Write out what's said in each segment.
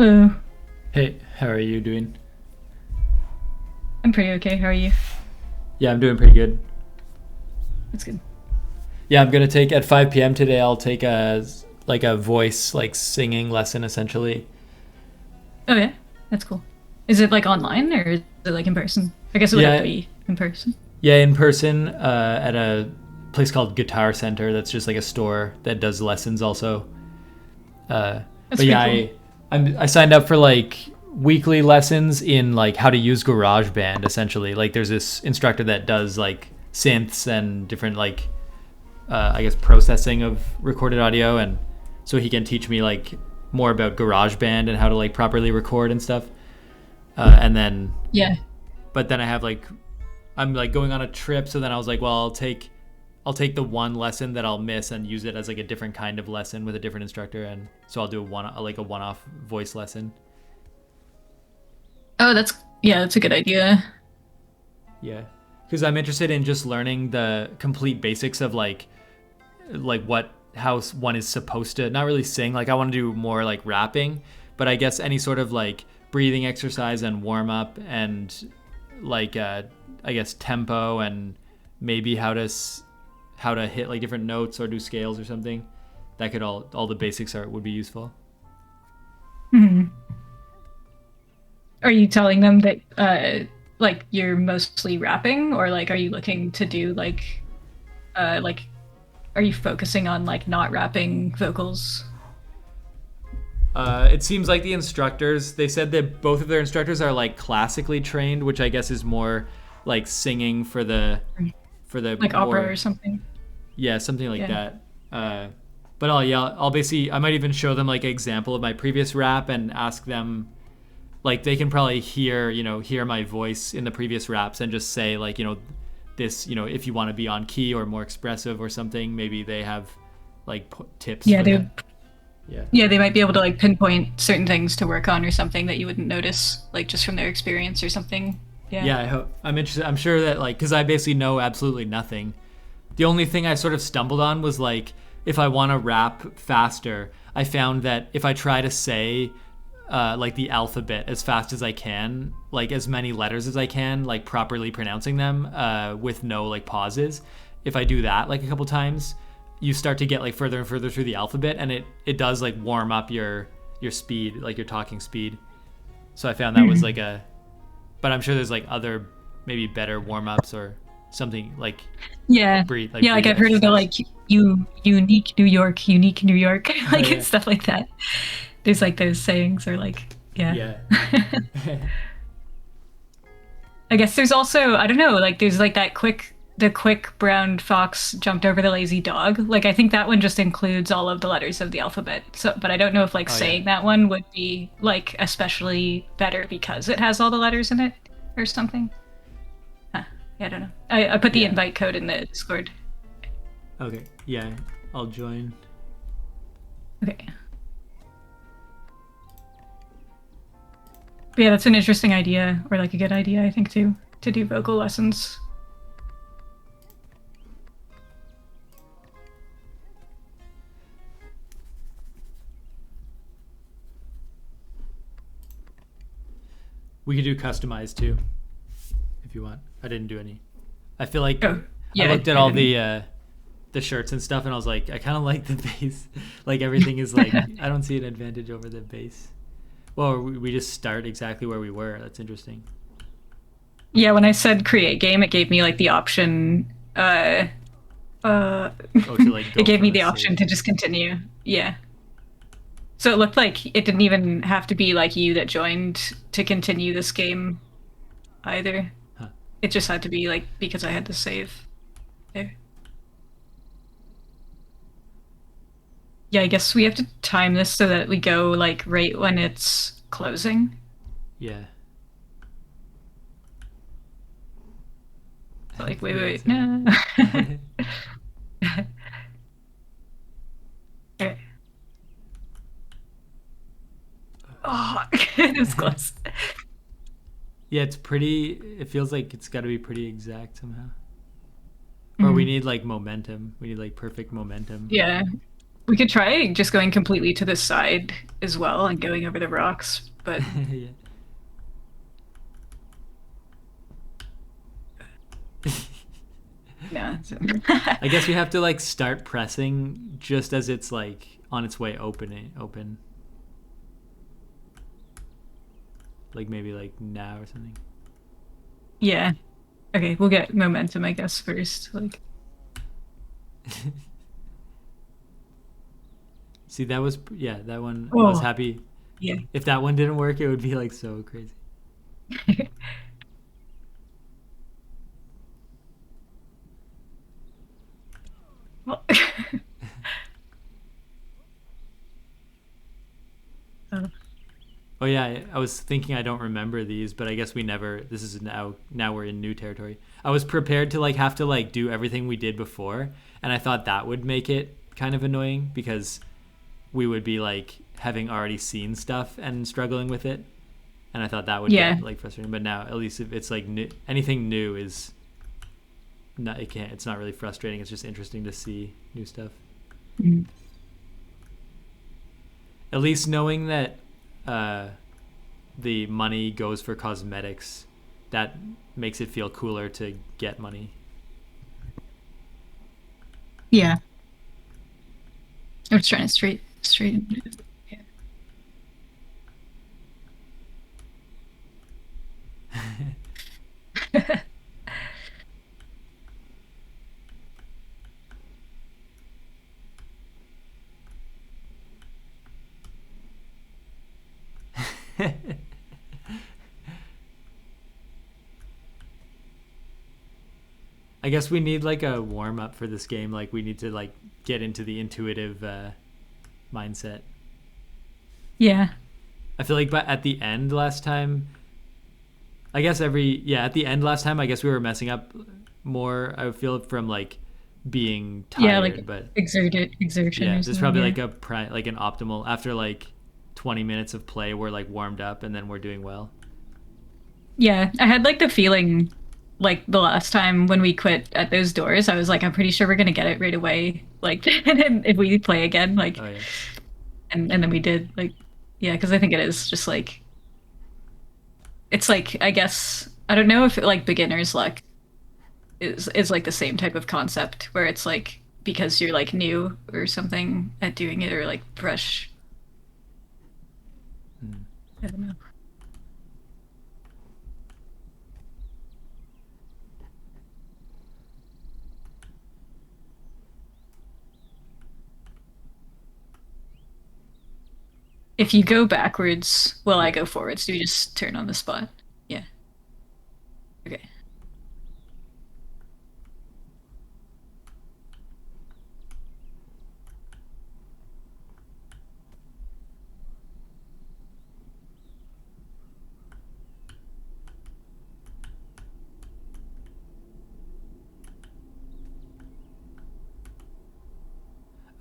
Hello. Hey, how are you doing? I'm pretty okay. How are you? Yeah, I'm doing pretty good. That's good. Yeah, I'm gonna take at 5 p.m. today. I'll take a voice like singing lesson essentially. Oh yeah, that's cool. Is it like online or is it like in person? I guess it would have to Yeah, be in person. yeah, in person at a place called Guitar Center. That's just like a store that does lessons also. That's But yeah, pretty cool. I signed up for like weekly lessons in like how to use GarageBand essentially. Like there's this instructor that does like synths and different like I guess processing of recorded audio, and so he can teach me like more about GarageBand and how to like properly record and stuff. And then, Yeah. but then I have like I'm like going on a trip, so then I was like, well, I'll take the one lesson that I'll miss and use it as like a different kind of lesson with a different instructor, and so I'll do a one-off voice lesson. Oh, that's a good idea. Yeah, because I'm interested in just learning the complete basics of like what how one is supposed to not really sing. Like I want to do more like rapping, but I guess any sort of like breathing exercise and warm up and like I guess tempo and maybe how to hit like different notes or do scales or something. That could all the basics are would be useful. Hmm. Are you telling them that like you're mostly rapping, or like are you looking to do like are you focusing on like not rapping vocals? It seems like the instructors, they said that both of their instructors are like classically trained, which I guess is more like singing for the Like opera or more. something? Yeah, something like Yeah. that. But I'll basically, I might even show them like an example of my previous rap and ask them, like, they can probably hear my voice in the previous raps and just say, like, this, if you want to be on key or more expressive or something, maybe they have like tips Yeah, for they that. Yeah. Yeah, they might be able to like pinpoint certain things to work on or something that you wouldn't notice, like just from their experience or something. Yeah. Yeah, I'm interested. I'm sure that, like, because I basically know absolutely nothing. The only thing I sort of stumbled on was like if I want to rap faster, I found that if I try to say like the alphabet as fast as I can, like as many letters as I can, like properly pronouncing them with no like pauses, if I do that like a couple times, you start to get like further and further through the alphabet, and it does like warm up your speed, like your talking speed. So I found that was like Mhm. a, but I'm sure there's like other maybe better warm ups or something like Yeah. Yeah, like breathe I've heard of the exercise. like unique New York, Oh like yeah, stuff like that. There's like those sayings or like yeah. yeah, I guess there's also I don't know, like there's like that quick the quick brown fox jumped over the lazy dog. Like I think that one just includes all of the letters of the alphabet. So but I don't know if like oh yeah, saying that one would be like especially better because it has all the letters in it or something. Huh. Yeah, I don't know. I put the yeah. invite code in the Discord. Okay, yeah, I'll join. Okay. But yeah, that's an interesting idea or like a good idea, I think, too, to do vocal lessons. We could do customized too if you want. I didn't do any. I feel like Oh, I yeah, looked at I all didn't. the shirts and stuff, and I was like, I kind of like the base. Like everything is like, I don't see an advantage over the base. Well, we just start exactly where we were. That's interesting. Yeah, when I said create game, it gave me like the option. Oh, to like It go gave me from a the option save. to just continue. Yeah. So it looked like it didn't even have to be like you that joined to continue this game either. Huh. It just had to be like because I had to save there. Yeah, I guess we have to time this so that we go like right when it's closing. Yeah. So like, Yeah. wait, It's no. Okay. Oh, it was close. yeah. It's pretty. It feels like it's got to be pretty exact somehow. Or we Mm. need like momentum. We need like perfect momentum. Yeah. We could try just going completely to the side as well and going over the rocks, but Yeah. yeah. I guess we have to like start pressing just as it's like on its way open. Like maybe like now or something. Yeah. Okay, we'll get momentum, I guess, first. Like, See, that was yeah, that one I was oh, happy. yeah. If that one didn't work, it would be like so crazy. Well, uh, Oh yeah, I was thinking I don't remember these, but I guess we never. This is now we're in new territory. I was prepared to like have to like do everything we did before, and I thought that would make it kind of annoying because we would be like having already seen stuff and struggling with it, and I thought that would yeah. get like frustrating. But now at least if it's like new, anything new is not it can't it's not really frustrating. It's just interesting to see new stuff. Mhm. At least knowing that uh, the money goes for cosmetics, that makes it feel cooler to get money. Yeah. I was trying to straighten it. Yeah. I guess we need like a warm up for this game. Like we need to like get into the intuitive mindset. Yeah. I feel like, but at the end last time, I guess at the end last time, I guess we were messing up more. I feel from like being Yeah, like tired, but exertion yeah, or there's something. probably Yeah. like like an optimal after like 20 minutes of play. We're like warmed up and then we're doing well. Yeah. I had like the feeling like the last time when we quit at those doors, I was like, I'm pretty sure we're gonna get it right away. Like, and then if we play again, like, Oh yeah. and then we did. Like, yeah, because I think it is just like it's like I guess I don't know if like beginner's luck is like the same type of concept where it's like because you're like new or something at doing it or like brush. Mm. I don't know. If you go backwards, will I Yeah. go forwards? Do you just turn on the spot? Yeah. Okay.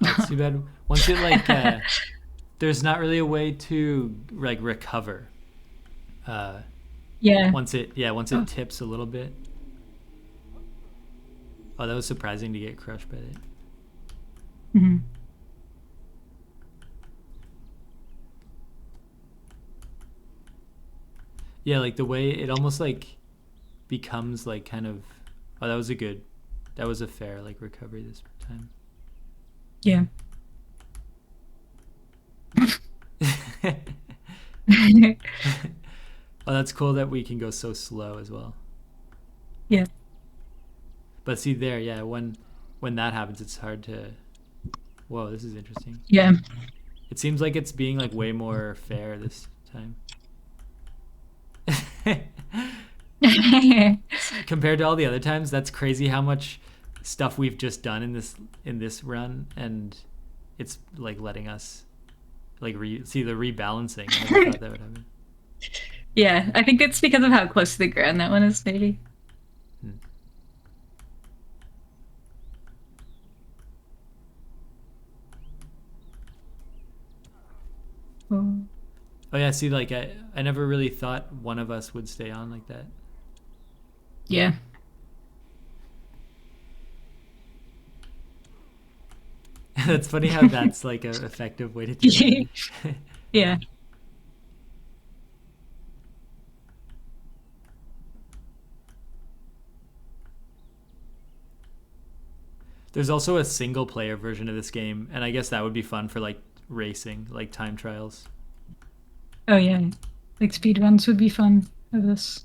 Oh, it's too bad. Once it like there's not really a way to like recover. Uh, Yeah. once Oh. it tips a little bit. Oh, that was surprising to get crushed by it. Mhm. Yeah, like the way it almost like becomes like kind of. Oh, that was a fair like recovery this time. Yeah. Oh, that's cool that we can go so slow as well. Yeah. But see there, yeah, when that happens, it's hard to. Whoa, this is interesting. Yeah. It seems like it's being like way more fair this time. Compared to all the other times, that's crazy how much stuff we've just done in this run, and it's like letting us like see the rebalancing. I never thought that would happen. Yeah. I think it's because of how close to the ground that one is, maybe. Hmm. Oh. Oh yeah, see, like I never really thought one of us would stay on like that. Yeah. That's funny how that's like a effective way to do it. Yeah. There's also a single player version of this game, and I guess that would be fun for like racing, like time trials. Oh yeah. Like speed runs would be fun of this.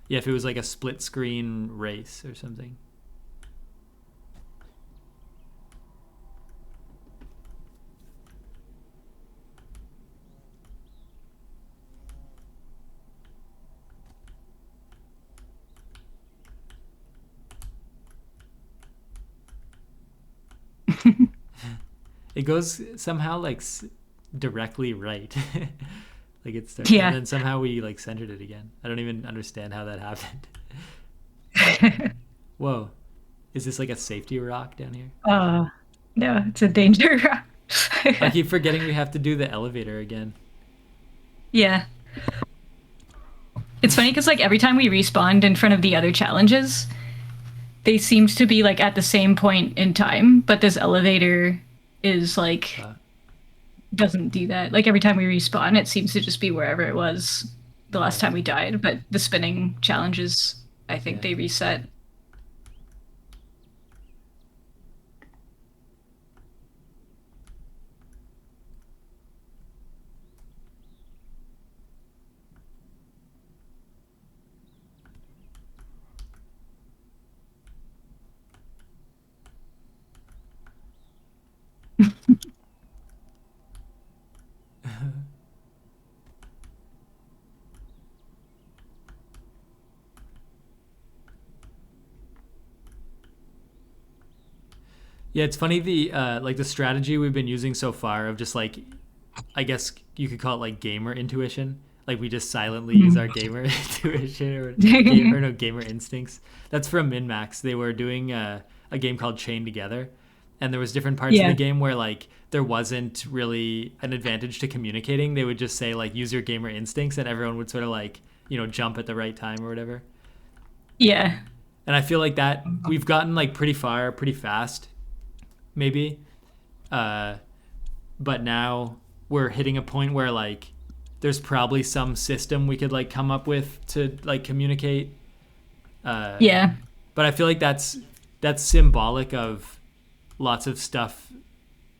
Yeah, if it was like a split screen race or something. It goes somehow like directly right. Like it starts, and Yeah. then somehow we like centered it again. I don't even understand how that happened. Whoa, is this like a safety rock down here? uh no, it's a danger. I keep forgetting we have to do the elevator again. Yeah. It's funny because like every time we respawned in front of the other challenges, they seemed to be like at the same point in time, but this elevator is like Uh, doesn't do that. Like every time we respawn, it seems to just be wherever it was the last right. time we died. But the spinning challenges, I think Yeah. they reset. Yeah, it's funny the like the strategy we've been using so far of just like I guess you could call it like gamer intuition. Like we just silently use our gamer intuition or game or no gamer instincts. That's from MinMax. They were doing a game called Chain Together, and there was different parts of the Yeah. game where like there wasn't really an advantage to communicating. They would just say like use your gamer instincts, and everyone would sort of like jump at the right time or whatever. Yeah. And I feel like that we've gotten like pretty far, pretty fast, maybe. Uh, but now we're hitting a point where like there's probably some system we could like come up with to like communicate. Uh, Yeah. but I feel like that's symbolic of lots of stuff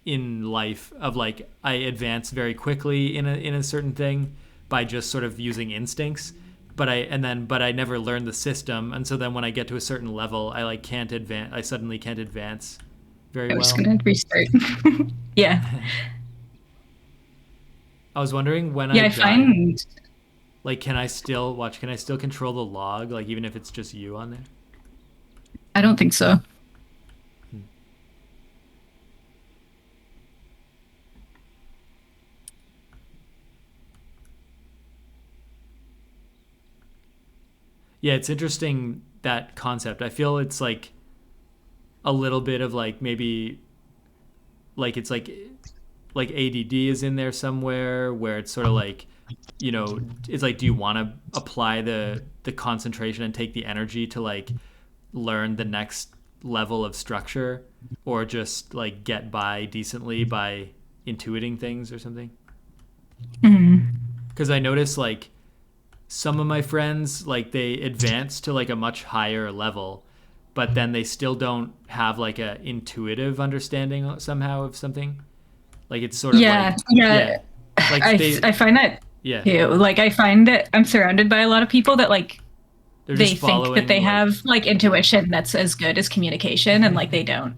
in life of like I advance very quickly in a certain thing by just sort of using instincts but I never learned the system, and so then when I get to a certain level I like can't advance, I suddenly can't advance very I was well. gonna restart. Yeah. I was wondering when I Yeah, I die, find like can I still control the log like even if it's just you on there? I don't think so. Hmm. Yeah, it's interesting that concept. I feel it's like a little bit of like maybe like it's like ADD is in there somewhere where it's sort of like it's like do you want to apply the concentration and take the energy to like learn the next level of structure or just like get by decently by intuiting things or something? Mhm. Because I notice like some of my friends like they advance to like a much higher level but then they still don't have like a intuitive understanding somehow of something. Like it's sort of Yeah, like yeah. yeah, like they I find that yeah, too. Like I find that I'm surrounded by a lot of people that like they're they just think that following they like have like intuition that's as good as communication and like they don't.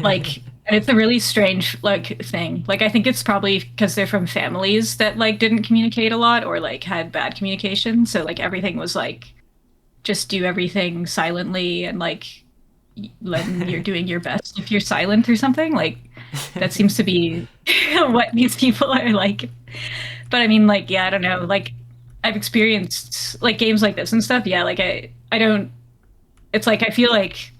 Like and it's a really strange like thing. Like I think it's probably because they're from families that like didn't communicate a lot or like had bad communication. So like everything was like just do everything silently and like then you're doing your best if you're silent or something. Like that seems to be what these people are like. But I mean, like, yeah, I don't know. Like, I've experienced like games like this and stuff. Yeah, like I don't. It's like I feel like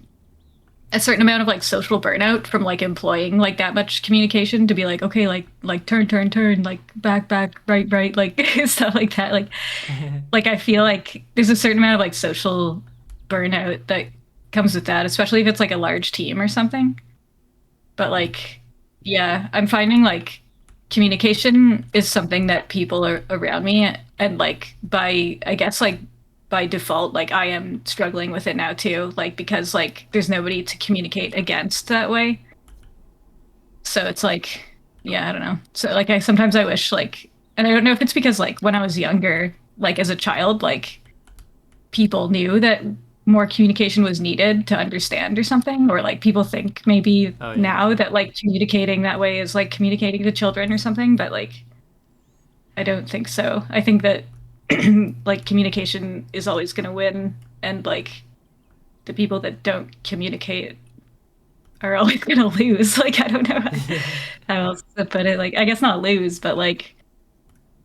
a certain amount of like social burnout from like employing like that much communication to be like, okay, like turn, turn, turn, like back, back, right, right, like stuff like that. Like I feel like there's a certain amount of like social burnout that comes with that, especially if it's like a large team or something. But like, yeah, I'm finding like communication is something that people are around me, and like by, I guess like by default, like I am struggling with it now too, like because like there's nobody to communicate against that way. So it's like, yeah, I don't know. So like I sometimes I wish like, and I don't know if it's because like when I was younger, like as a child, like people knew that more communication was needed to understand or something, or like people think maybe Oh yeah. now that like communicating that way is like communicating to children or something, but like I don't think so. I think that like communication is always going to win, and like the people that don't communicate are always going to lose. Like I don't know how else to put it. Like I guess not lose, but like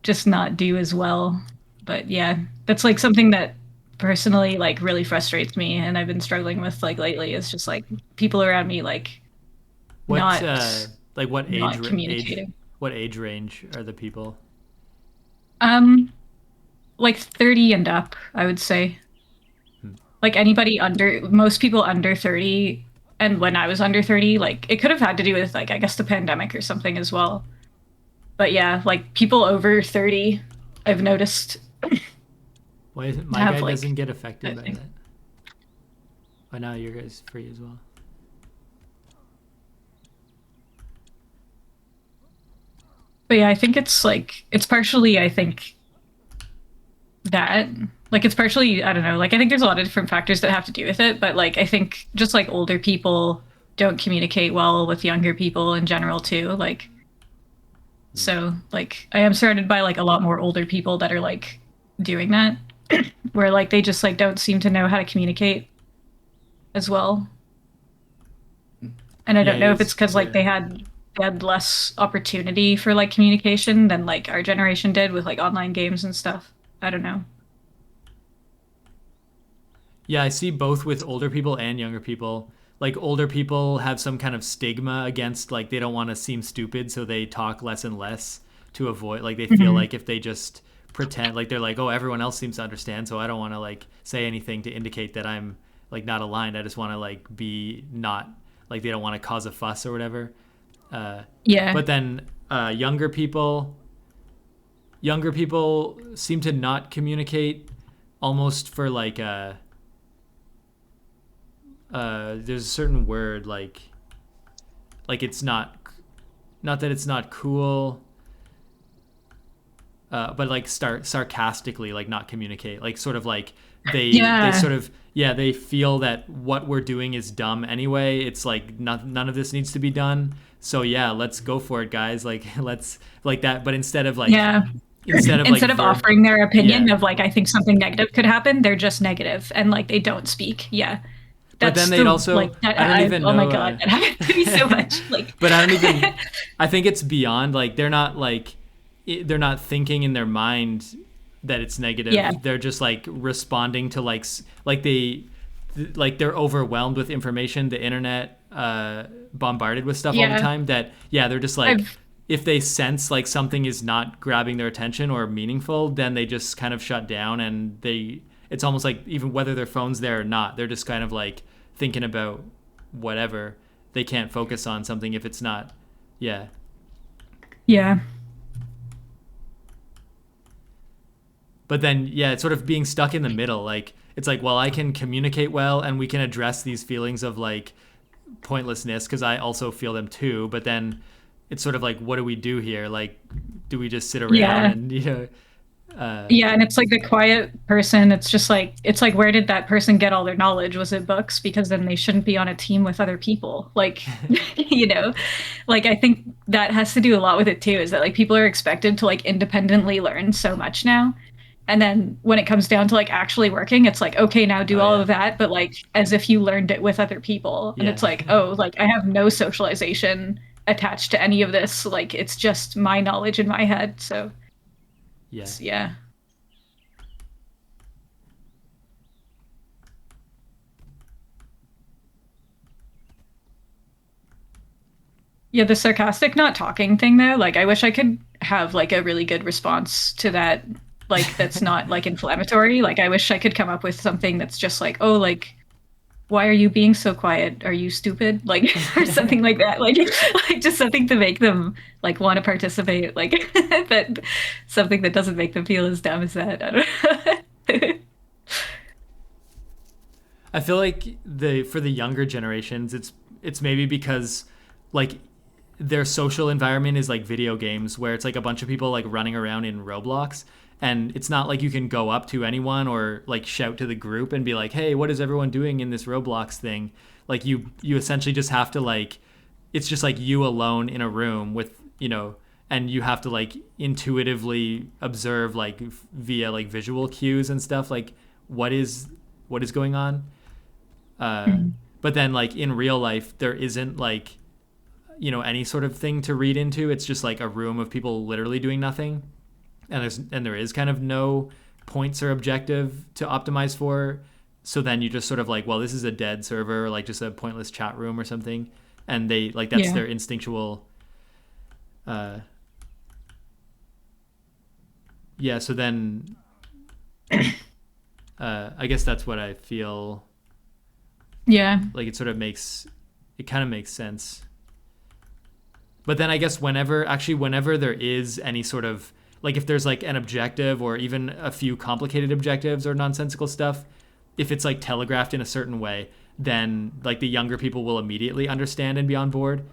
just not do as well. But yeah, that's like something that personally like really frustrates me and I've been struggling with like lately is just like people around me like What not like not communicating. what age range are the people? Um like 30 and up, I would say. Hmm. Like anybody under most people under 30, and when I was under 30, like it could have had to do with like I guess the pandemic or something as well. But yeah, like people over 30 I've noticed Why is it my guy have like doesn't get affected that by thing. that? Oh, now your guy's free as well. But yeah, I think it's like it's partially I think that like it's partially I don't know, like I think there's a lot of different factors that have to do with it, but like I think just like older people don't communicate well with younger people in general too. Like Hmm. so like I am surrounded by like a lot more older people that are like doing that where like they just like don't seem to know how to communicate as well. And I Yeah, don't it know if it's is. because like Yeah. they had less opportunity for like communication than like our generation did with like online games and stuff. I don't know. Yeah, I see both with older people and younger people. Like older people have some kind of stigma against like they don't want to seem stupid, so they talk less and less to avoid like they feel Mhm. like if they just pretend like they're like, "Oh, everyone else seems to understand, so I don't want to like say anything to indicate that I'm like not aligned. I just want to like be not like they don't want to cause a fuss or whatever." Uh Yeah. but then younger people seem to not communicate almost for like there's a certain word like it's not that it's not cool, but like start sarcastically like not communicate like sort of like they Yeah. sort of yeah they feel that what we're doing is dumb anyway. It's like none of this needs to be done. So yeah, let's go for it, guys. Like let's like that. But Yeah. instead of like Instead of verb, offering their opinion yeah. of like I think something negative could happen, they're just negative and like they don't speak. Yeah. But That's then they'd the also like that I don't I even oh my know. god, that happened to me so much. Like But I don't even. I think it's beyond like they're not like they're not thinking in their mind that it's yeah. negative. They're just like responding to like like they're overwhelmed with information. The internet bombarded with stuff all the Yeah. time. That yeah, they're just like I've if they sense like something is not grabbing their attention or meaningful, then they just kind of shut down and they. It's almost like even whether their phone's there or not, they're just kind of like thinking about whatever. They can't focus on something if it's not. Yeah. yeah. But then yeah, it's sort of being stuck in the middle. Like it's like, well, I can communicate well and we can address these feelings of like pointlessness because I also feel them too. But then it's sort of like, what do we do here? Like, do we just sit around Yeah. and uh, Yeah, and it's like the quiet person. It's like where did that person get all their knowledge? Was it books? Because then they shouldn't be on a team with other people. Like, you know, like I think that has to do a lot with it too, is that like people are expected to like independently learn so much now. And then when it comes down to like actually working, it's like, okay, now do oh all yeah, of that, but like as if you learned it with other people. And yeah, it's like, oh, like I have no socialization attached to any of this. Like it's just my knowledge in my head. So yeah, yeah. Yeah, the sarcastic not talking thing though, like I wish I could have like a really good response to that, like that's not like inflammatory. Like I wish I could come up with something that's just like, oh, like why are you being so quiet? Are you stupid? Like, or something like that. Like just something to make them like want to participate. Like that, something that doesn't make them feel as dumb as that. I don't know. I feel like the for the younger generations, it's maybe because like their social environment is like video games where it's like a bunch of people like running around in Roblox, and it's not like you can go up to anyone or like shout to the group and be like, "Hey, what is everyone doing in this Roblox thing?" Like you essentially just have to like it's just like you alone in a room with, and you have to like intuitively observe like via like visual cues and stuff like what is what is going on. uh Mhm. but then like in real life there isn't like any sort of thing to read into. It's just like a room of people literally doing nothing, and there is kind of no points or objective to optimize for. So then you just sort of like, well, this is a dead server, or like just a pointless chat room or something, and they like that's Yeah. their instinctual. uh yeah, so then I guess that's what I feel Yeah. like. It kind of makes sense. But then I guess whenever there is any sort of like if there's like an objective or even a few complicated objectives or nonsensical stuff, if it's like telegraphed in a certain way, then like the younger people will immediately understand and be on board.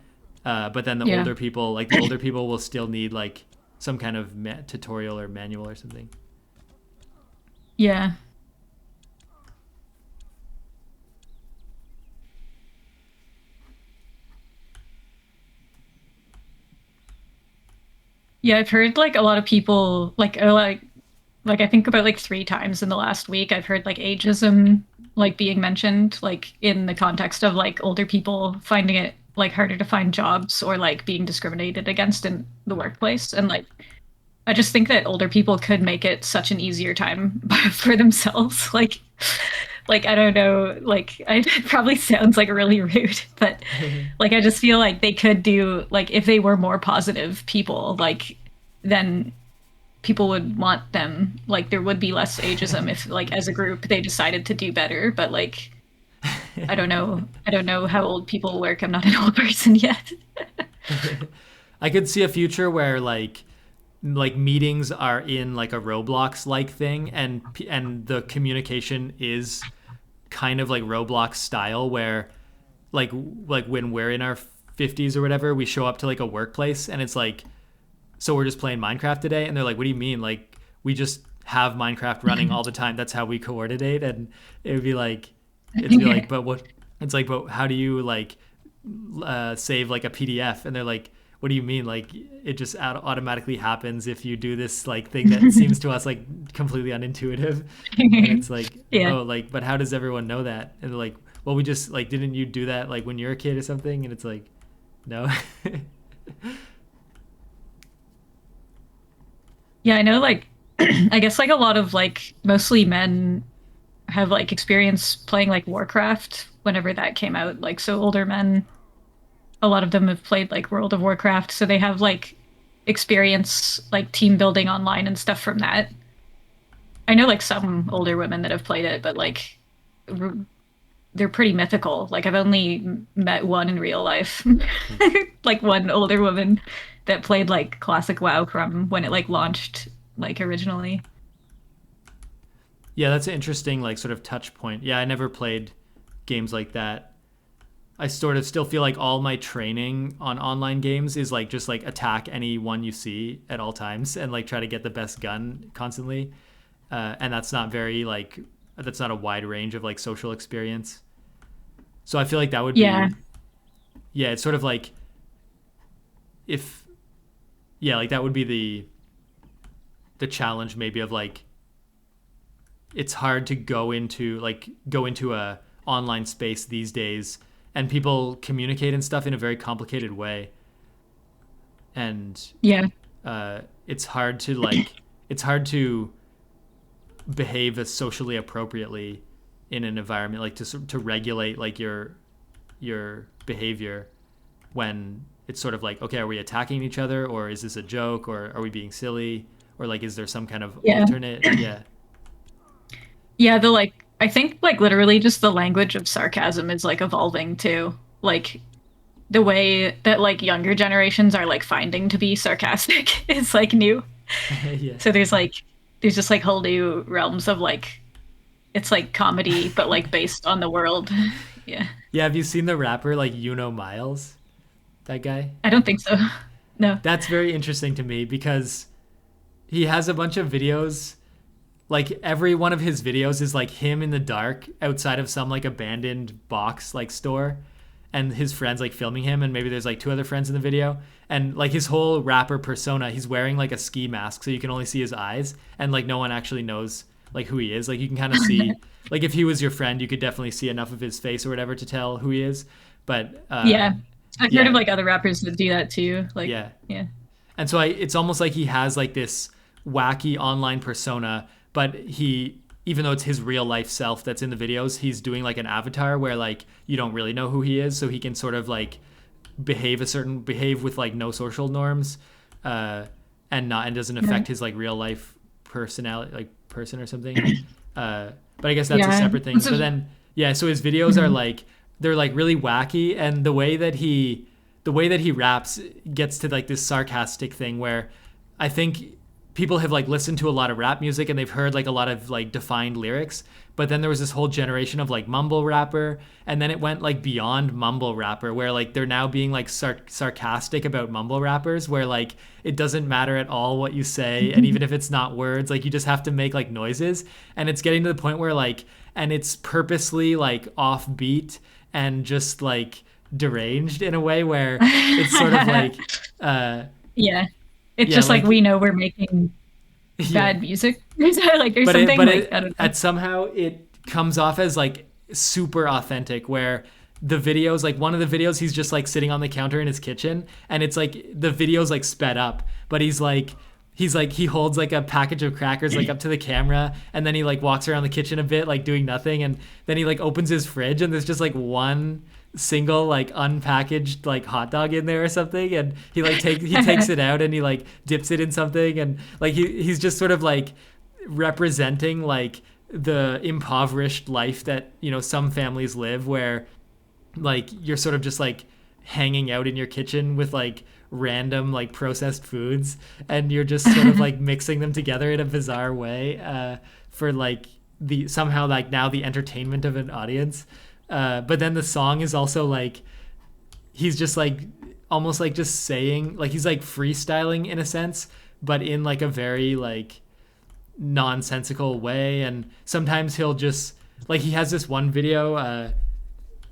But then Yeah. the older people will still need like some kind of tutorial or manual or something. Yeah. Yeah, I've heard like a lot of people like I think about like three times in the last week I've heard like ageism like being mentioned like in the context of like older people finding it like harder to find jobs or like being discriminated against in the workplace. And like I just think that older people could make it such an easier time for themselves. Like I don't know, like it probably sounds like really rude, but like I just feel like they could do like if they were more positive people, like then people would want them. Like there would be less ageism if like as a group they decided to do better. But like I don't know. I don't know how old people work. I'm not an old person yet. I could see a future where like meetings are in like a Roblox like thing, and the communication is kind of like Roblox style, where like when we're in our 50s or whatever, we show up to like a workplace and it's like, so we're just playing Minecraft today, and they're like, what do you mean? Like we just have Minecraft running all the time. That's how we coordinate. And it would be like, it'd be like, but what? It's like, but how do you like save like a PDF? And they're like, what do you mean? Like it just automatically happens if you do this like thing that seems to us like completely unintuitive. And it's like, Yeah. oh, like, but how does everyone know that? And they're like, well, we just like, didn't you do that like when you're a kid or something? And it's like, no. Yeah, I know like I guess like a lot of like mostly men have like experience playing like Warcraft whenever that came out. Like so older men, a lot of them have played like World of Warcraft, so they have like experience like team building online and stuff from that. I know like some older women that have played it, but like they're pretty mythical. Like I've only met one in real life, like one older woman that played like classic WoW from when it like launched like originally. Yeah, that's an interesting like sort of touch point. Yeah, I never played games like that. I sort of still feel like all my training on online games is like just like attack anyone you see at all times and like try to get the best gun constantly. And that's not a wide range of like social experience. So I feel like that would Yeah, be, yeah, it's sort of like if, yeah, like that would be the challenge maybe of like it's hard to go into a online space these days, and people communicate and stuff in a very complicated way, and yeah, it's hard to behave as socially appropriately in an environment like to regulate like your behavior when it's sort of like, okay, are we attacking each other, or is this a joke, or are we being silly, or like is there some kind of yeah. alternate? Yeah. Yeah, the like I think like literally just the language of sarcasm is like evolving too. Like the way that like younger generations are like finding to be sarcastic is like new. Yeah. So there's just like whole new realms of like it's like comedy but like based on the world. Yeah. Yeah, have you seen the rapper like Miles? That guy? I don't think so. No. That's very interesting to me because he has a bunch of videos. Like every one of his videos is like him in the dark outside of some like abandoned box like store, and his friends like filming him, and maybe there's like two other friends in the video, and like his whole rapper persona, he's wearing like a ski mask so you can only see his eyes, and like no one actually knows like who he is. Like you can kind of see, like if he was your friend you could definitely see enough of his face or whatever to tell who he is. But Yeah. I've heard of yeah, like other rappers that do that too. Like, yeah. yeah. And so it's almost like he has like this wacky online persona, but he, even though it's his real life self that's in the videos, he's doing like an avatar where like you don't really know who he is, so he can sort of like behave with like no social norms, and doesn't Yeah. affect his like real life personality, like person or something. But I guess that's a Yeah. separate thing. But then yeah, so his videos are Mhm. like they're like really wacky, and the way that he raps gets to like this sarcastic thing where I think people have like listened to a lot of rap music and they've heard like a lot of like defined lyrics, but then there was this whole generation of like mumble rapper, and then it went like beyond mumble rapper where like they're now being like sarcastic about mumble rappers where like it doesn't matter at all what you say, and even if it's not words, like you just have to make like noises, and it's getting to the point where like, and it's purposely like offbeat and just like deranged in a way where it's sort of like uh Yeah. It's yeah, just like like we know we're making yeah, bad music. Like there's something but like it I don't know. at somehow it comes off as like super authentic where the videos, like one of the videos he's just like sitting on the counter in his kitchen, and it's like the video's like sped up, but he's like he holds like a package of crackers like up to the camera, and then he like walks around the kitchen a bit like doing nothing, and then he like opens his fridge and there's just like one single like unpackaged like hot dog in there or something, and he takes it out and he like dips it in something, and like he's just sort of like representing like the impoverished life that some families live where like you're sort of just like hanging out in your kitchen with like random like processed foods, and you're just sort of like mixing them together in a bizarre way, for like the somehow like now the entertainment of an audience, but then the song is also like he's just like almost like just saying like he's like freestyling in a sense, but in like a very like nonsensical way, and sometimes he'll just like he has this one video,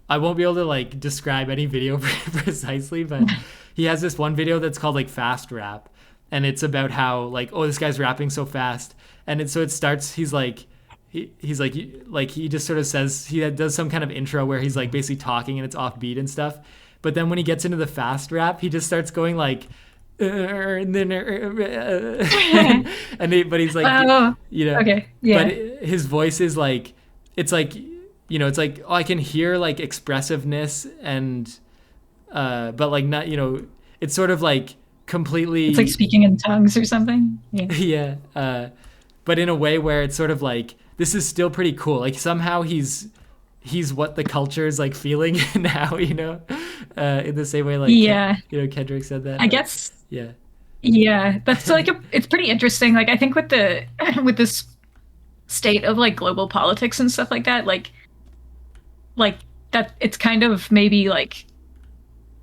I won't be able to like describe any video precisely, but he has this one video that's called like fast rap, and it's about how like, oh, this guy's rapping so fast, and it starts, he's like like he just sort of says, he does some kind of intro where he's like basically talking and it's offbeat and stuff, but then when he gets into the fast rap he just starts going like and then but he's like, Oh, okay. but Yeah. his voice is like, it's like, it's like, oh, I can hear like expressiveness and but like not, it's sort of like It's like completely speaking in tongues or something. Yeah. yeah, but in a way where it's sort of like this is still pretty cool, like somehow he's what the culture is like feeling now, in the same way like Yeah. Kendrick said that, I but guess yeah. yeah. That's like it's pretty interesting. Like I think with the with this state of like global politics and stuff like that, like that it's kind of maybe like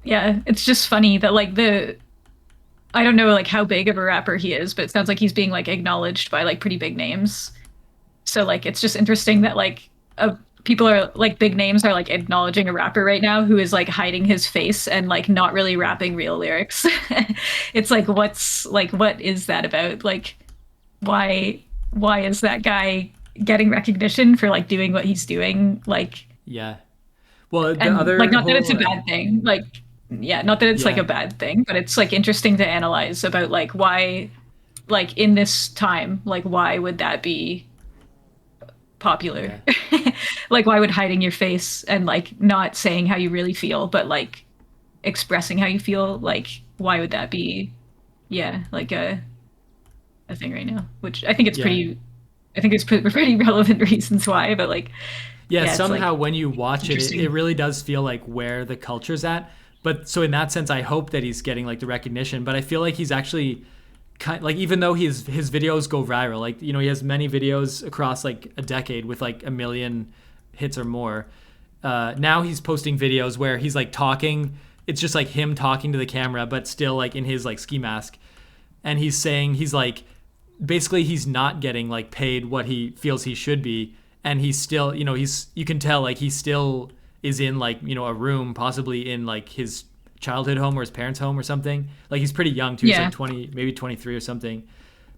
yeah, it's just funny that like the I don't know like how big of a rapper he is, but it sounds like he's being like acknowledged by like pretty big names. So like it's just interesting that like people are like big names are like acknowledging a rapper right now who is like hiding his face and like not really rapping real lyrics. It's like what is that about? Like why is that guy getting recognition for like doing what he's doing? Like Yeah. Well, the and like other not that it's whole a bad thing. Like yeah, not that it's like yeah, a bad thing, but it's like interesting to analyze about like why like in this time, like why would that be popular? yeah, Like why would hiding your face and like not saying how you really feel, but like expressing how you feel, like why would that be yeah, like a thing right now? Which I think it's yeah. pretty I think there's pretty relevant reasons why, but like, Yeah, yeah, it's somehow like when you it's watch it, it interesting. really does feel like where the culture's at. But so in that sense, I hope that he's getting like the recognition. But I feel like he's actually like even though his videos go viral, like he has many videos across like a decade with like 1 million hits or more. Now he's posting videos where he's like talking. It's just like him talking to the camera, but still like in his like ski mask, and he's saying he's like basically he's not getting like paid what he feels he should be, and he's still you can tell like he still is in like a room possibly in like his childhood home or his parents home or something. Like he's pretty young too, he's like Yeah. 20, maybe 23 or something,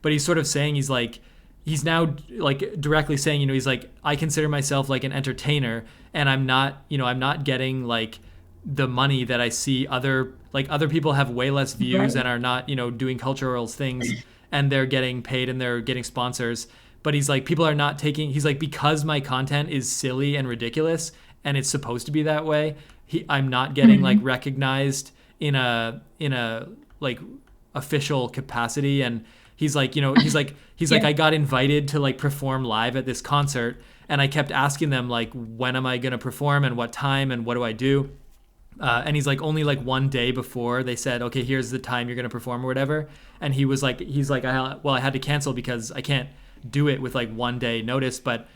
but he's sort of saying he's now like directly saying he's like, I consider myself like an entertainer, and I'm not getting like the money that I see other people have way less views Right. and are not doing cultural things, and they're getting paid and they're getting sponsors. But he's like, people are not taking, he's like, because my content is silly and ridiculous and it's supposed to be that way, I'm not getting like Mhm. recognized in a like official capacity. And he's like Yeah. I got invited to like perform live at this concert, and I kept asking them like, when am I going to perform and what time and what do I do. And he's like, only like one day before they said, okay, here's the time you're going to perform or whatever. And he's like, I had to cancel because I can't do it with like 1 day notice. But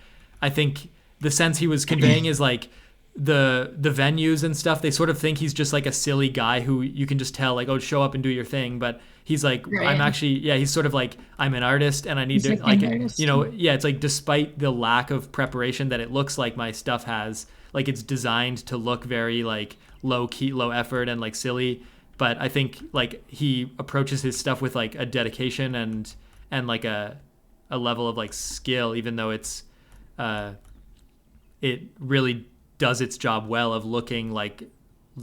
I think the sense he was conveying is like the venues and stuff, they sort of think he's just like a silly guy who you can just tell like, oh, show up and do your thing. But he's like, I'm Right. actually, yeah, he's sort of like, I'm an artist and I need He's to like like, an artist. yeah, it's like despite the lack of preparation that it looks like my stuff has, like it's designed to look very like low key, low effort and like silly. But I think like he approaches his stuff with like a dedication and like a level of like skill, even though uh it really does its job well of looking like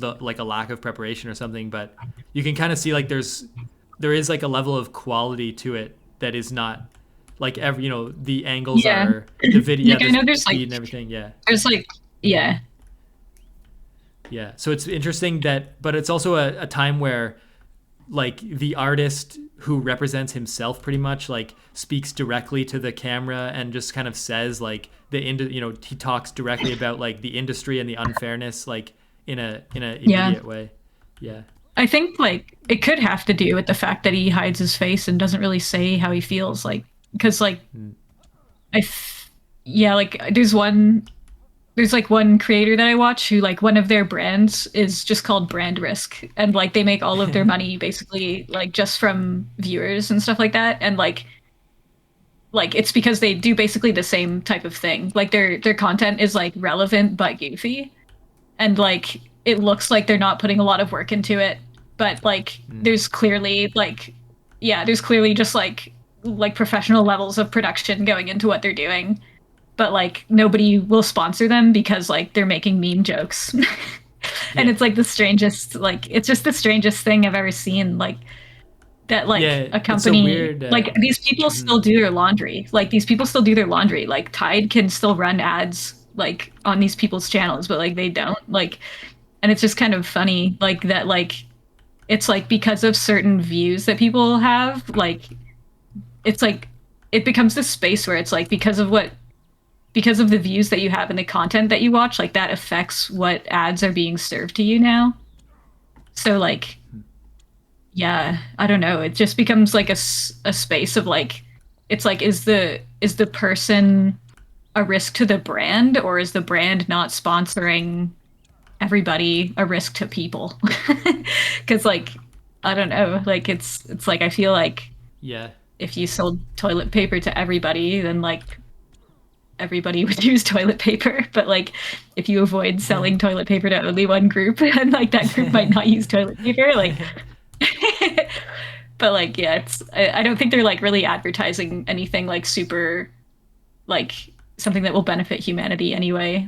a lack of preparation or something. But you can kind of see like there is like a level of quality to it that is not like every the angles Yeah. are the video, yeah, Like I the know speed and everything, yeah. there's like yeah. Yeah, so it's interesting that, but it's also a time where like the artist who represents himself pretty much like speaks directly to the camera and just kind of says like he talks directly about like the industry and the unfairness like in a Yeah. immediate way. Yeah. I think like it could have to do with the fact that he hides his face and doesn't really say how he feels like because like Mm. I yeah, like there's like one creator that I watch who like one of their brands is just called Brand Risk, and like they make all of their money basically like just from viewers and stuff like that, and like it's because they do basically the same type of thing. Like their content is like relevant but goofy, and like it looks like they're not putting a lot of work into it, but like Mm. there's clearly like yeah, there's clearly just like professional levels of production going into what they're doing, but like nobody will sponsor them because like they're making meme jokes. And Yeah. it's like the strangest, like it's just the strangest thing I've ever seen, like that like Yeah, a it's a company, weird like these people mhm. still do their laundry, like these people still do their laundry, like Tide can still run ads like on these people's channels, but like they don't, like, and it's just kind of funny like that, like it's like because of certain views that people have, like it's like it becomes this space where it's like because of the views that you have and the content that you watch, like that affects what ads are being served to you now. So like, yeah, I don't know. It just becomes like a space of like, it's like, is the person a risk to the brand, or is the brand not sponsoring everybody a risk to people? Because like, I don't know. Like it's like I feel like Yeah. if you sold toilet paper to everybody, then like everybody would use toilet paper. But like if you avoid selling toilet paper to only one group, and like that group might not use toilet paper, like but like yeah, I don't think they're like really advertising anything like super like something that will benefit humanity anyway,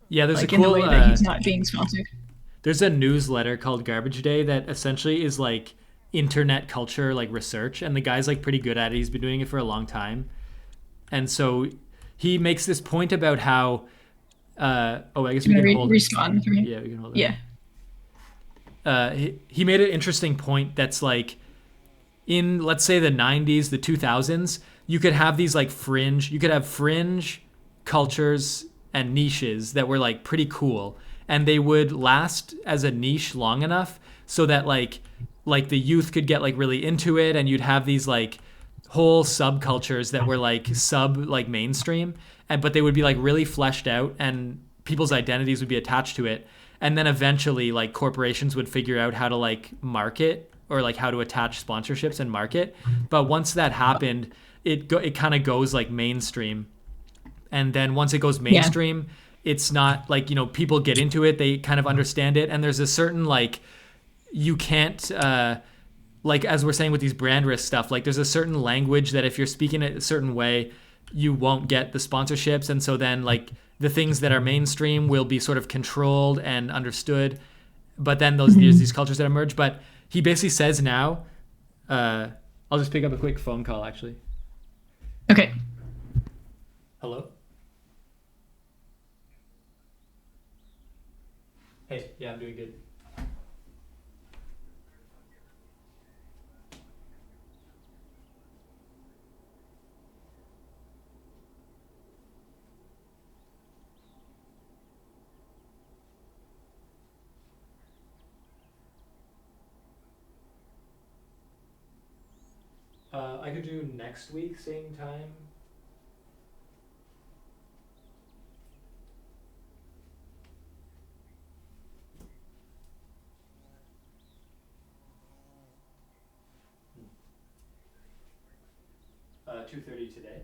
Yeah, there's a like in the cool way that he's not being sponsored. there's a newsletter called Garbage Day that essentially is like internet culture like research, and the guy's like pretty good at it. He's been doing it for a long time. And so he makes this point about how I guess You we want can to hold it. respond for me? Yeah, we can hold it. Yeah. He made an interesting point that's like in, let's say, the 90s, the 2000s, you could have these like fringe, you could have fringe cultures and niches that were like pretty cool, and they would last as a niche long enough so that like the youth could get like really into it, and you'd have these like whole subcultures that were like sub like mainstream, and but they would be like really fleshed out, and people's identities would be attached to it. And then eventually like corporations would figure out how to like market, or like how to attach sponsorships and market. But once that happened, it kind of goes like mainstream. And then once it goes Yeah. mainstream, it's not like, people get into it, they kind of understand it, and there's a certain like, you can't like, as we're saying with these brand risk stuff, like there's a certain language that if you're speaking it a certain way, you won't get the sponsorships. And so then like the things that are mainstream will be sort of controlled and understood. But then there's these cultures that emerge. But he basically says now, I'll just pick up a quick phone call actually. Okay. Hello? Hey, yeah, I'm doing good. I could do next week, same time. 2:30 today.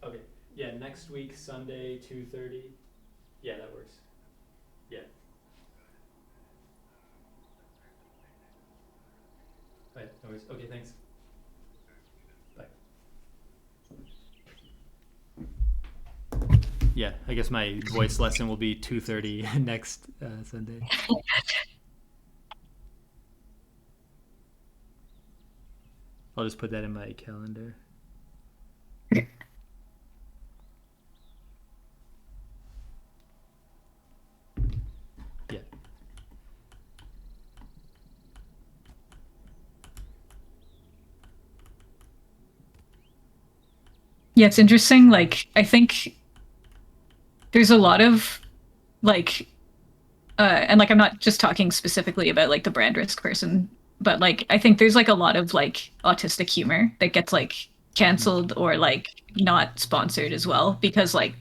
Okay. Yeah, next week, Sunday, 2:30. Yeah, that works. Yeah. Right, no worries. Okay, thanks. Bye. Yeah, I guess my voice lesson will be 2:30 next Sunday. I'll just put that in my calendar. Yeah. Yeah, it's interesting. Like, I think there's a lot of like and like I'm not just talking specifically about like the brand risk person, but like I think there's like a lot of like autistic humor that gets like Mm-hmm. canceled or like not sponsored as well because like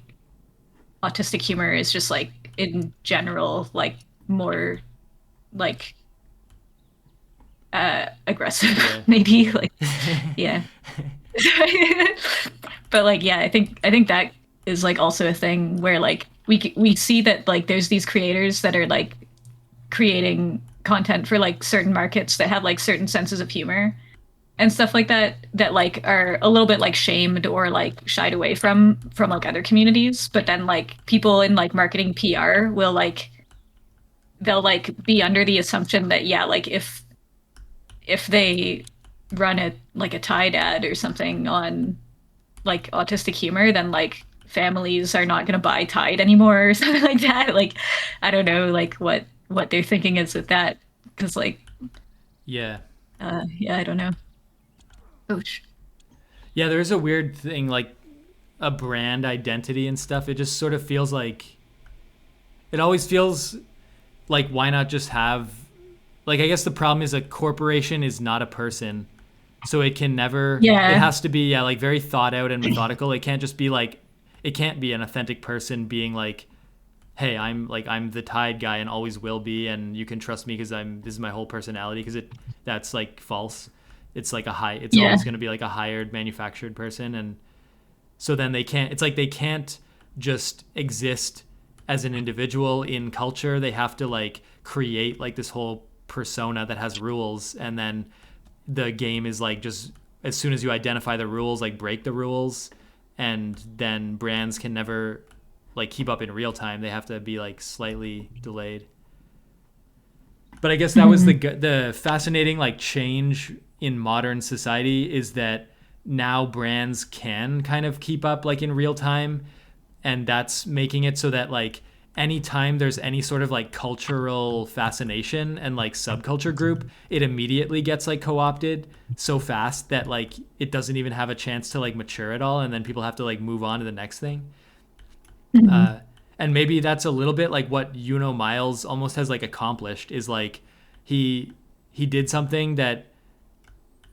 autistic humor is just like in general like more like aggressive Yeah. maybe like yeah. But like yeah, I think that is like also a thing where like we see that like there's these creators that are like creating content for like certain markets that have like certain senses of humor and stuff like that that like are a little bit like shamed or like shied away from like other communities, but then like people in like marketing PR will like they'll like be under the assumption that yeah, like if they run a like a Tide ad or something on like autistic humor, then like families are not going to buy Tide anymore or something like that. Like, I don't know, like what they're thinking is with that, because like, Yeah. yeah, I don't know. Ouch. Yeah, there is a weird thing like a brand identity and stuff. It just sort of feels like, it always feels like, why not just have, like, I guess the problem is a corporation is not a person. So it can never, it Yeah, has to be, yeah, like very thought out and methodical. It can't just be like, it can't be an authentic person being like, hey, I'm the Tide guy and always will be, and you can trust me because this is my whole personality, because that's like false. It's like it's yeah, always going to be like a hired manufactured person. And so then they can't, it's like they can't just exist as an individual in culture. They have to like create like this whole persona that has rules, and then the game is like, just as soon as you identify the rules, like break the rules, and then brands can never like keep up in real time. They have to be like slightly delayed. But I guess that was mhm. the fascinating like change in modern society, is that now brands can kind of keep up like in real time, and that's making it so that like anytime there's any sort of like cultural fascination and like subculture group, it immediately gets like co-opted so fast that like it doesn't even have a chance to like mature at all, and then people have to like move on to the next thing. Mhm. uh, and maybe that's a little bit like what Miles almost has like accomplished, is like he he did something that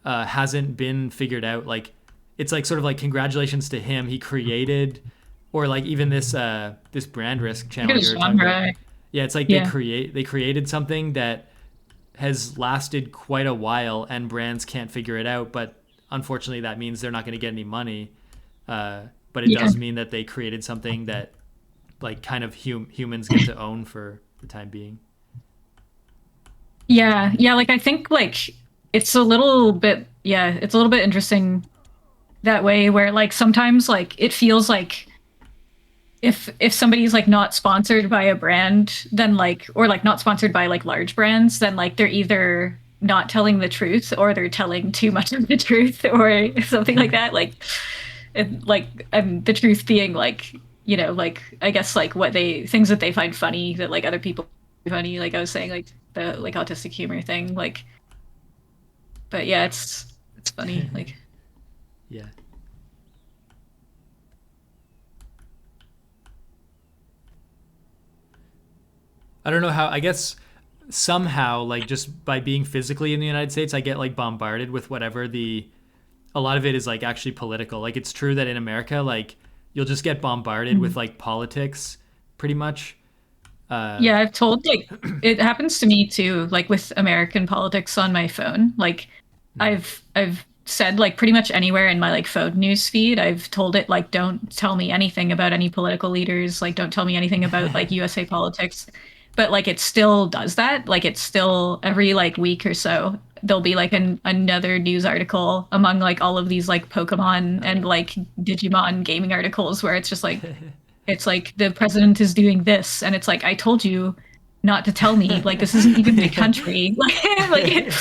hasn't been figured out. Like it's like sort of like congratulations to him. He created, or like even this brand risk Look at channel a you were talking about. genre. Yeah, it's like Yeah. they created something that has lasted quite a while, and brands can't figure it out. But unfortunately, that means they're not going to get any money. But it Yeah. does mean that they created something that like kind of humans get to own for the time being. Yeah. Yeah. Like I think like it's a little bit, yeah, it's a little bit interesting that way where like sometimes like it feels like if somebody's like not sponsored by a brand, then like or like not sponsored by like large brands, then like they're either not telling the truth or they're telling too much of the truth or something like that. Like and like the truth being like, you know, like I guess like what they things that they find funny that like other people find funny, like I was saying, like the like autistic humor thing. Like but yeah, it's funny. Like Yeah. I don't know how. I guess somehow, like just by being physically in the United States, I get like bombarded with whatever the. A lot of it is like actually political. Like it's true that in America, like you'll just get bombarded with like politics, pretty much. Uh, yeah, I've told like it happens to me too, like with American politics on my phone. Like I've said like pretty much anywhere in my like phone news feed, I've told it like don't tell me anything about any political leaders, like don't tell me anything about like USA politics. But like it still does that. Like it's still every like week or so there'll be like another news article among like all of these like Pokemon oh and yeah. like Digimon gaming articles where it's like the president is doing this, and it's like I told you not to tell me. Like this isn't even my country. Like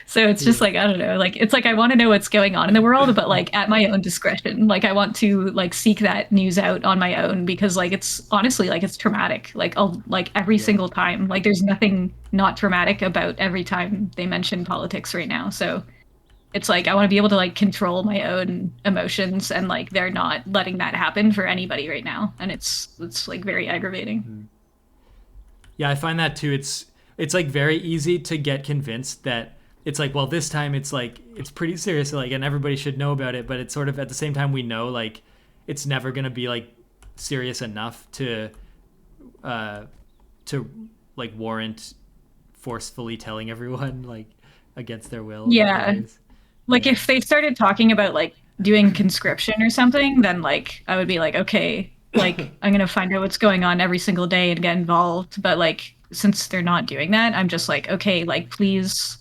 so it's just Yeah. like I don't know. Like it's like I want to know what's going on in the world, but like at my own discretion. Like I want to like seek that news out on my own because like it's honestly like it's traumatic. Like I'll like every Yeah. single time. Like there's nothing not traumatic about every time they mention politics right now. So it's like I want to be able to like control my own emotions and like they're not letting that happen for anybody right now and it's like very aggravating. Yeah, I find that too. It's like very easy to get convinced that it's like, well, this time it's like it's pretty serious, like, and everybody should know about it. But it's sort of at the same time we know like it's never gonna be like serious enough uh, to like warrant forcefully telling everyone like against their will what it Yeah, is. like Yeah. if they started talking about like doing conscription or something, then like I would be like okay, like I'm gonna find out what's going on every single day and get involved. But like since they're not doing that, I'm just like okay, like please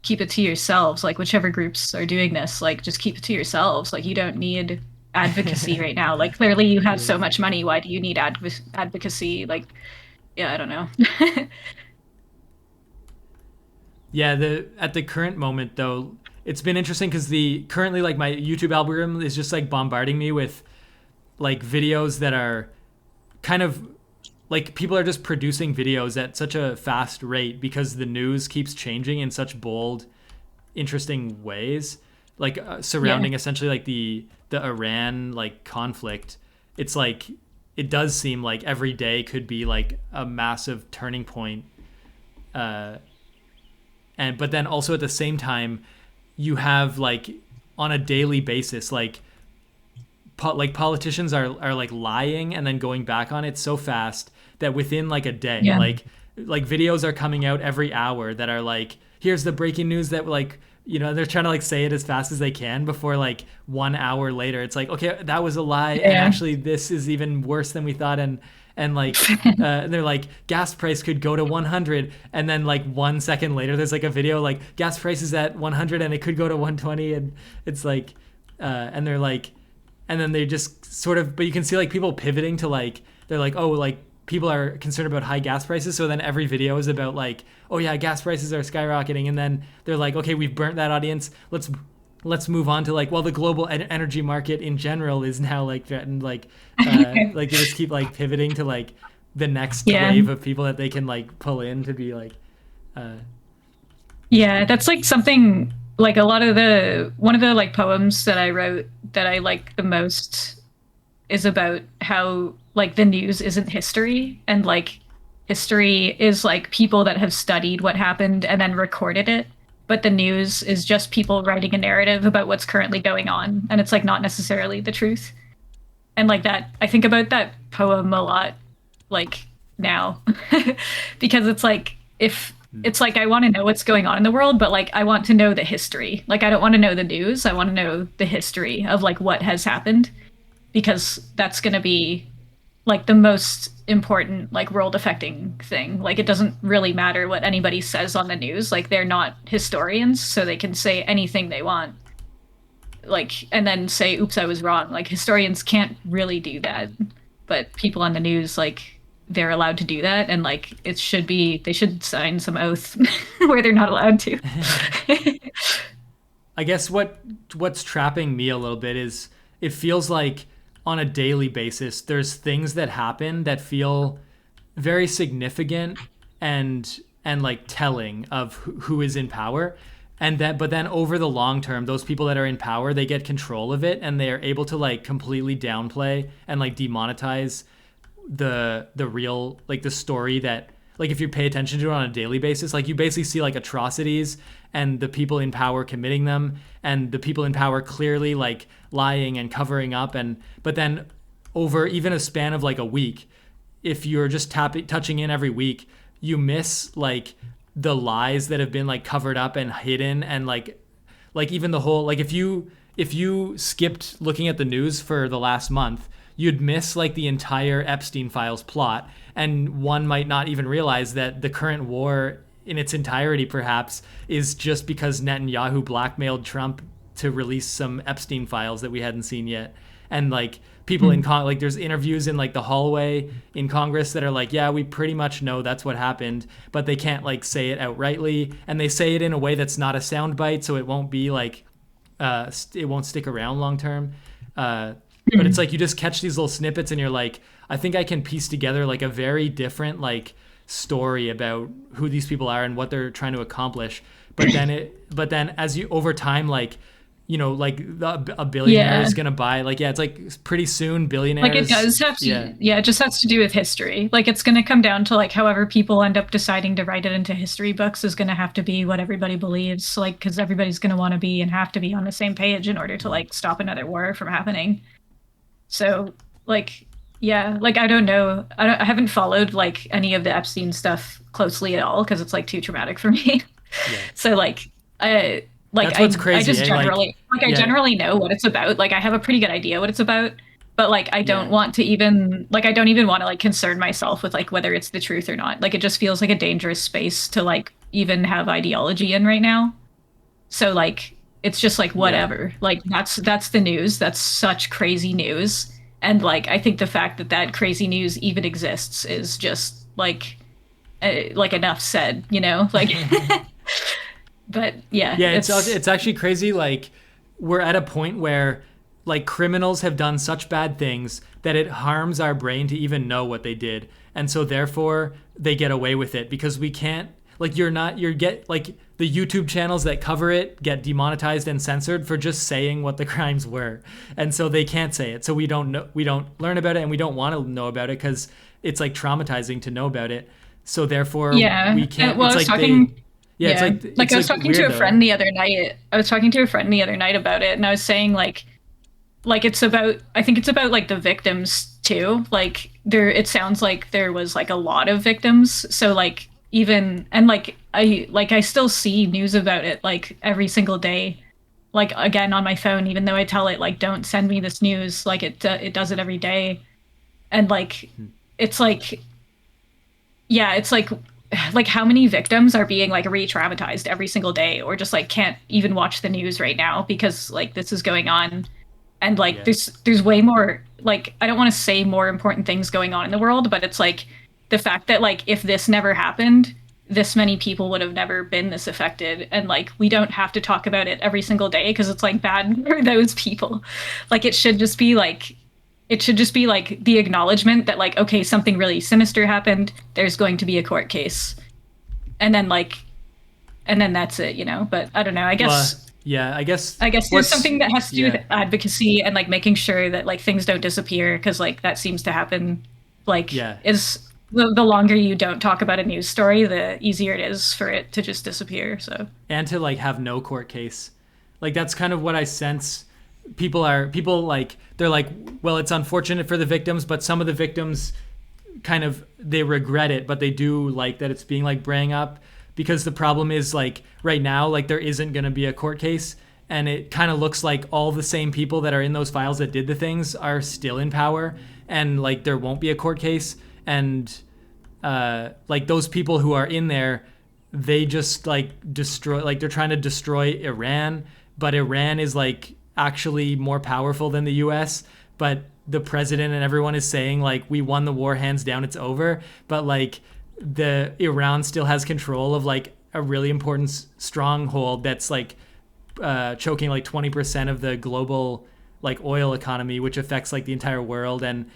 keep it to yourselves. Like whichever groups are doing this, like just keep it to yourselves. Like you don't need advocacy right now. Like clearly you have Yeah. so much money. Why do you need advocacy? Like yeah, I don't know. Yeah, the at the current moment though, it's been interesting because the currently like my YouTube algorithm is just like bombarding me with like videos that are kind of like people are just producing videos at such a fast rate because the news keeps changing in such bold, interesting ways, like Yeah. surrounding essentially like the Iran like conflict. It's like it does seem like every day could be like a massive turning point. Uh, and but then also at the same time, you have like on a daily basis like politicians are like lying and then going back on it so fast that within like a day, Yeah. like videos are coming out every hour that are like here's the breaking news that like they're trying to like say it as fast as they can before like 1 hour later it's like okay that was a lie and Yeah. actually this is even worse than we thought and like they're like gas price could go to 100 and then like 1 second later there's like a video like gas price is at 100 and it could go to 120 and it's like and they're like and then they just sort of but you can see like people pivoting to like they're like oh like people are concerned about high gas prices so then every video is about like oh yeah gas prices are skyrocketing and then they're like okay we've burnt that audience let's move on to like, well, the global energy market in general is now like threatened, like they just keep like pivoting to like the next Yeah. wave of people that they can like pull in to be like uh Yeah, that's like something like a lot of the one of the like poems that I wrote that I like the most is about how like the news isn't history and like history is like people that have studied what happened and then recorded it, but the news is just people writing a narrative about what's currently going on and it's like not necessarily the truth. And like that I think about that poem a lot like now because it's like if it's like I want to know what's going on in the world but like I want to know the history. Like I don't want to know the news, I want to know the history of like what has happened because that's going to be like the most important like world affecting thing. Like it doesn't really matter what anybody says on the news, like they're not historians so they can say anything they want, like and then say oops I was wrong. Like historians can't really do that, but people on the news like they're allowed to do that and like it should be they should sign some oath where they're not allowed to. I guess what's trapping me a little bit is it feels like on a daily basis there's things that happen that feel very significant and like telling of who is in power, and that but then over the long term those people that are in power they get control of it and they are able to like completely downplay and like demonetize the real like the story that like if you pay attention to it on a daily basis, like you basically see like atrocities and the people in power committing them and the people in power clearly like lying and covering up, and but then over even a span of like a week, if you're just touching in every week, you miss like the lies that have been like covered up and hidden, and like even the whole like if you skipped looking at the news for the last month, you'd miss like the entire Epstein files plot, and one might not even realize that the current war in its entirety perhaps is just because Netanyahu blackmailed Trump to release some Epstein files that we hadn't seen yet. And like people in like there's interviews in like the hallway in Congress that are like, yeah, we pretty much know that's what happened, but they can't like say it outrightly, and they say it in a way that's not a soundbite, so it won't be like it won't stick around long term. But it's like you just catch these little snippets and you're like, I think I can piece together like a very different like story about who these people are and what they're trying to accomplish. But then as you over time, like like a billionaire Yeah, is gonna buy like, yeah, it's like pretty soon like it billionaires, does have yeah, to, yeah, it just has to do with history. Like it's going to come down to like however people end up deciding to write it into history books is going to have to be what everybody believes, like because everybody's going to want to be and have to be on the same page in order to like stop another war from happening. So like yeah, like I don't know. I haven't followed like any of the Epstein stuff closely at all because it's like too traumatic for me. yeah. So like I That's what's I crazy, just eh? Like, generally like I yeah, generally know what it's about. Like I have a pretty good idea what it's about, but like I don't yeah, want to even like I don't even want to like concern myself with like whether it's the truth or not. Like it just feels like a dangerous space to like even have ideology in right now. So like it's just like yeah. whatever. Like that's the news. That's such crazy news. And like I think the fact that that crazy news even exists is just like enough said, you know? Like but yeah, Yeah, it's it's actually crazy. Like we're at a point where like criminals have done such bad things that it harms our brain to even know what they did, and so therefore they get away with it because we can't. Like you're get like the YouTube channels that cover it get demonetized and censored for just saying what the crimes were, and so they can't say it. So we don't learn about it, and we don't want to know about it because it's like traumatizing to know about it. So therefore yeah. we can't. Well, I It's was like they talking yeah, yeah. Like it's I was like talking to weird a though. friend the other night. I was talking to a friend the other night about it and I was saying like it's about I think it's about like the victims too. Like there it sounds like there was like a lot of victims. So like even and like I still see news about it like every single day. Like again on my phone even though I tell it like don't send me this news, like it does it every day. And like it's like yeah, it's like how many victims are being like re-traumatized every single day or just like can't even watch the news right now because like this is going on and like Yeah. there's way more like I don't want to say more important things going on in the world, but it's like the fact that like if this never happened, this many people would have never been this affected, and like we don't have to talk about it every single day because it's like bad for those people. Like it should just be like the acknowledgement that like okay, something really sinister happened, there's going to be a court case, and then like and then that's it, you know. But I don't know, Well, yeah, I guess there's what's something that has to do with yeah, advocacy and like making sure that like things don't disappear because like that seems to happen. Like yeah, is the longer you don't talk about a news story, the easier it is for it to just disappear. So and to like have no court case. Like that's kind of what I sense. People like they're like, well, it's unfortunate for the victims, but some of the victims kind of they regret it, but they do like that it's being like bring up because the problem is like right now like there isn't going to be a court case and it kind of looks like all the same people that are in those files that did the things are still in power and like there won't be a court case and like those people who are in there they just like destroy like they're trying to destroy Iran but Iran is like actually more powerful than the US but the president and everyone is saying like we won the war hands down it's over but like the Iran still has control of like a really important stronghold that's like choking like 20% of the global like oil economy which affects like the entire world and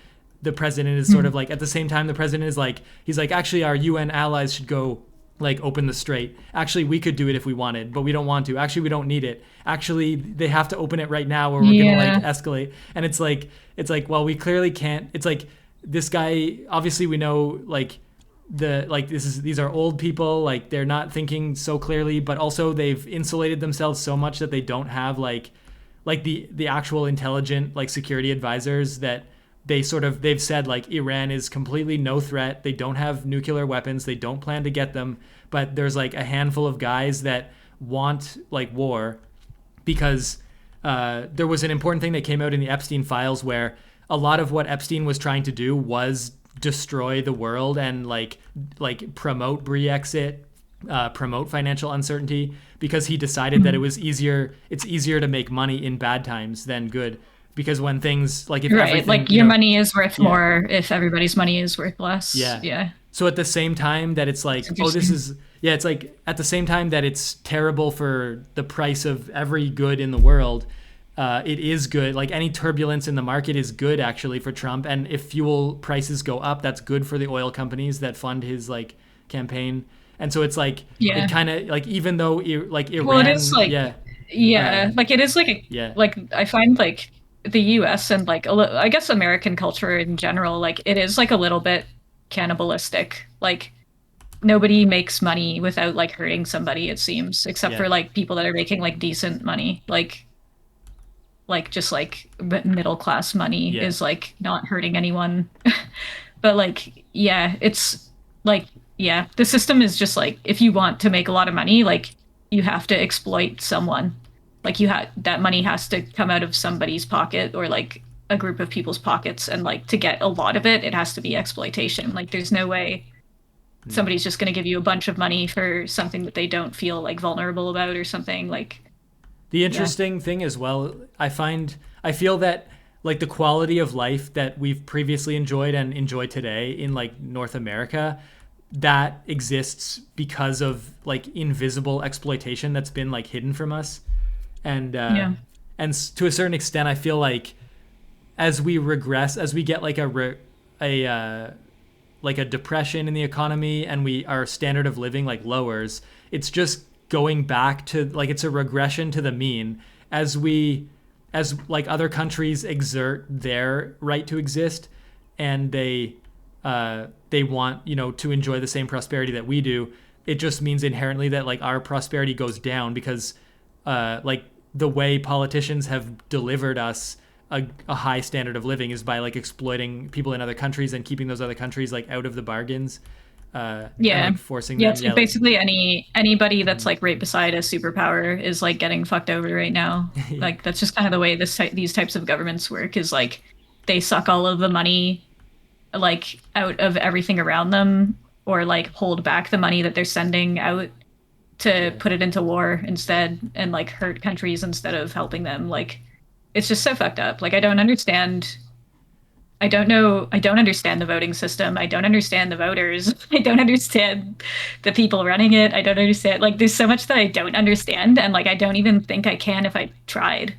the president is sort of like at the same time the president is like he's like actually our UN allies should go like open the strait. Actually, we could do it if we wanted, but we don't want to. Actually, we don't need it. Actually, they have to open it right now or we're gonna like yeah, escalate. And it's like well, we clearly can't. It's like this guy. Obviously, we know like these are old people. Like they're not thinking so clearly, but also they've insulated themselves so much that they don't have like the actual intelligent like security advisors that they've said like Iran is completely no threat. They don't have nuclear weapons. They don't plan to get them. But there's like a handful of guys that want like war because there was an important thing that came out in the Epstein files where a lot of what Epstein was trying to do was destroy the world and like promote Brexit, promote financial uncertainty because he decided that it's easier to make money in bad times than good because when things like if right. everything Like you your know money is worth yeah more if everybody's money is worth less. yeah Yeah, so at the same time that it's it's like oh this interesting. is yeah it's like at the same time that it's terrible for the price of every good in the world it is good like any turbulence in the market is good actually for Trump and if fuel prices go up that's good for the oil companies that fund his like campaign and so it's like it Yeah. kind of like even though like Well, it is Iran like, yeah yeah, like it is like yeah like I find like the US and like I guess American culture in general, like it is like a little bit cannibalistic. Like nobody makes money without like hurting somebody, it seems, except yeah for like people that are making like decent money. Like just like middle class money yeah is like not hurting anyone. But like yeah, it's like yeah, the system is just like if you want to make a lot of money, like you have to exploit someone. Like you have that money has to come out of somebody's pocket or like a group of people's pockets and like to get a lot of it, it has to be exploitation. Like there's no way mm. somebody's just going to give you a bunch of money for something that they don't feel like vulnerable about or something like The yeah. interesting thing as well, I feel that like the quality of life that we've previously enjoyed and enjoy today in like North America, that exists because of like invisible exploitation that's been like hidden from us. And Yeah. to a certain extent, I feel like as we regress, as we get like a like a depression in the economy and our standard of living like lowers, it's just going back to like it's a regression to the mean as like other countries exert their right to exist and they want to enjoy the same prosperity that we do. It just means inherently that like our prosperity goes down because like the way politicians have delivered us a high standard of living is by like exploiting people in other countries and keeping those other countries like out of the bargains and Yeah. like forcing Yeah, them it's like yeah like basically anybody that's like right beside a superpower is like getting fucked over right now. yeah Like that's just kind of the way these types of governments work is like they suck all of the money like out of everything around them or like hold back the money that they're sending out to yeah put it into war instead and like hurt countries instead of helping them. Like it's just so fucked up. Like I don't understand I don't know. I don't understand the voting system. I don't understand the voters. I don't understand the people running it. I don't understand. Like, there's so much that I don't understand. And like, I don't even think I can if I tried.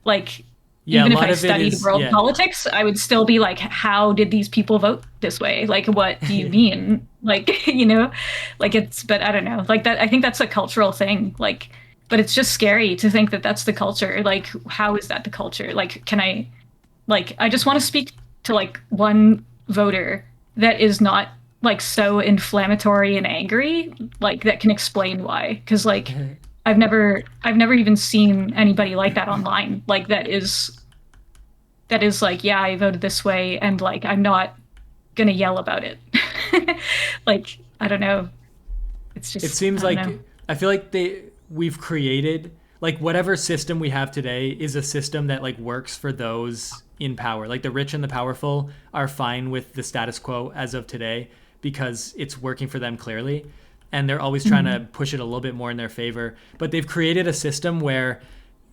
Like, Yeah, a even if lot I of it studied is, world yeah. politics, I would still be like, how did these people vote this way? Like, what do you mean? Like, like but I don't know. Like that, I think that's a cultural thing. Like, but it's just scary to think that that's the culture. Like, how is that the culture? Like, I just want to speak to like one voter that is not like so inflammatory and angry, like that can explain why. Because like I've never even seen anybody like that online. Like that is like, yeah, I voted this way, and like I'm not gonna yell about it. Like I don't know. It's It just seems I don't know. like I feel like we've created like whatever system we have today is a system that like works for those in power. Like the rich and the powerful are fine with the status quo as of today because it's working for them clearly, and they're always trying to Mhm. push it a little bit more in their favor. But they've created a system where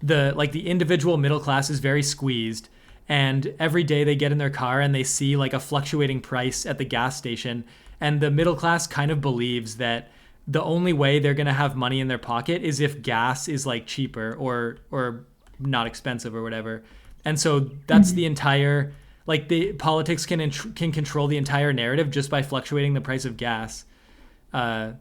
the individual middle class is very squeezed, and every day they get in their car and they see like a fluctuating price at the gas station, and the middle class kind of believes that the only way they're going to have money in their pocket is if gas is like cheaper or not expensive or whatever. And so that's the Mhm. entire like the politics can control the entire narrative just by fluctuating the price of gas. Uh,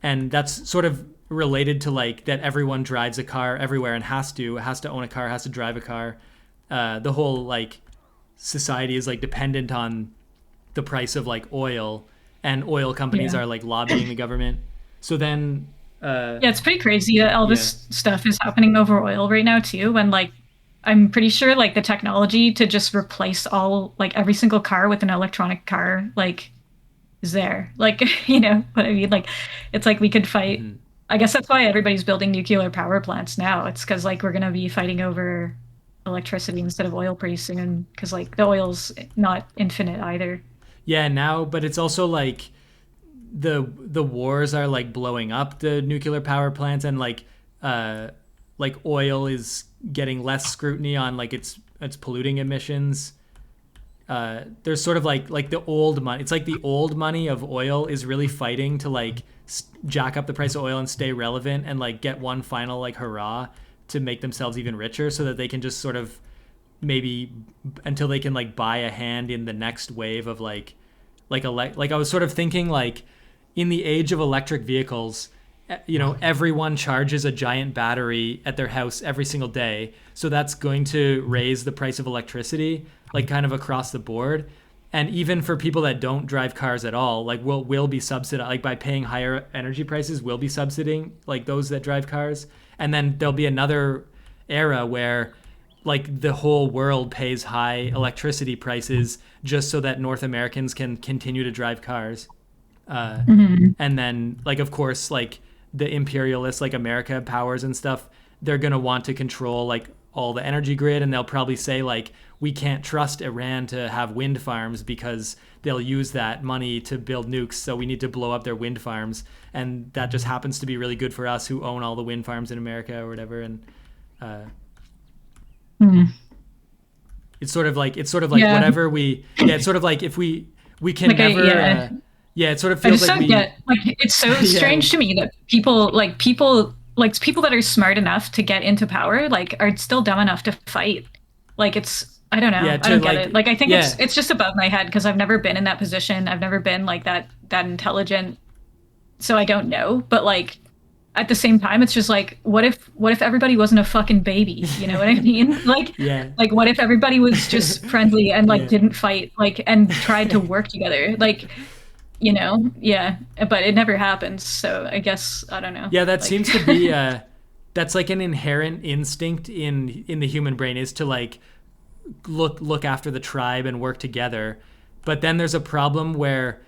and that's sort of related to like that everyone drives a car everywhere and has to own a car, has to drive a car. The whole like society is like dependent on the price of like oil, and oil companies Yeah. are like lobbying the government. So then, Yeah, it's pretty crazy that all yeah, this stuff is happening over oil right now too. And like, I'm pretty sure like the technology to just replace all like every single car with an electronic car like is there. Like, you know what I mean? Like, it's like we could fight. mm-hmm. I guess that's why everybody's building nuclear power plants now. It's because like we're gonna be fighting over electricity instead of oil pretty soon. Because like the oil's not infinite either. Yeah, now, but it's also like the wars are like blowing up the nuclear power plants, and uh like oil is getting less scrutiny on like its polluting emissions. There's sort of like the old money. It's like the old money of oil is really fighting to like jack up the price of oil and stay relevant and like get one final like hurrah to make themselves even richer, so that they can just sort of maybe until they can like buy a hand in the next wave of like I was sort of thinking like in the age of electric vehicles, everyone charges a giant battery at their house every single day. So that's going to raise the price of electricity, like kind of across the board. And even for people that don't drive cars at all, like will be subsidized, like by paying higher energy prices, will be subsidizing like those that drive cars. And then there'll be another era where like the whole world pays high electricity prices just so that North Americans can continue to drive cars. Uh, Mhm. and then like of course like the imperialists like America powers and stuff, they're going to want to control like all the energy grid, and they'll probably say like we can't trust Iran to have wind farms because they'll use that money to build nukes, so we need to blow up their wind farms, and that just happens to be really good for us who own all the wind farms in America or whatever. And uh, Mhm. it's sort of like Yeah. whatever we yeah it's sort of like if we can Like I never yeah. yeah, it sort of I feels just like don't we get like it's so yeah. strange to me that people that are smart enough to get into power like are still dumb enough to fight. Like it's I don't know. Yeah, I to don't get it. like Like I think it's yeah. it's just above my head because I've never been in that position. I've never been like that intelligent. So I don't know. But like at the same time it's just like what if everybody wasn't a fucking baby? You know what I mean? Yeah. Like what if everybody was just friendly and like Yeah. didn't fight like and tried to work together? Like yeah, but it never happens. So I guess I don't know. Yeah, that Like, seems to be that's like an inherent instinct in the human brain, is to like look after the tribe and work together. But then there's a problem where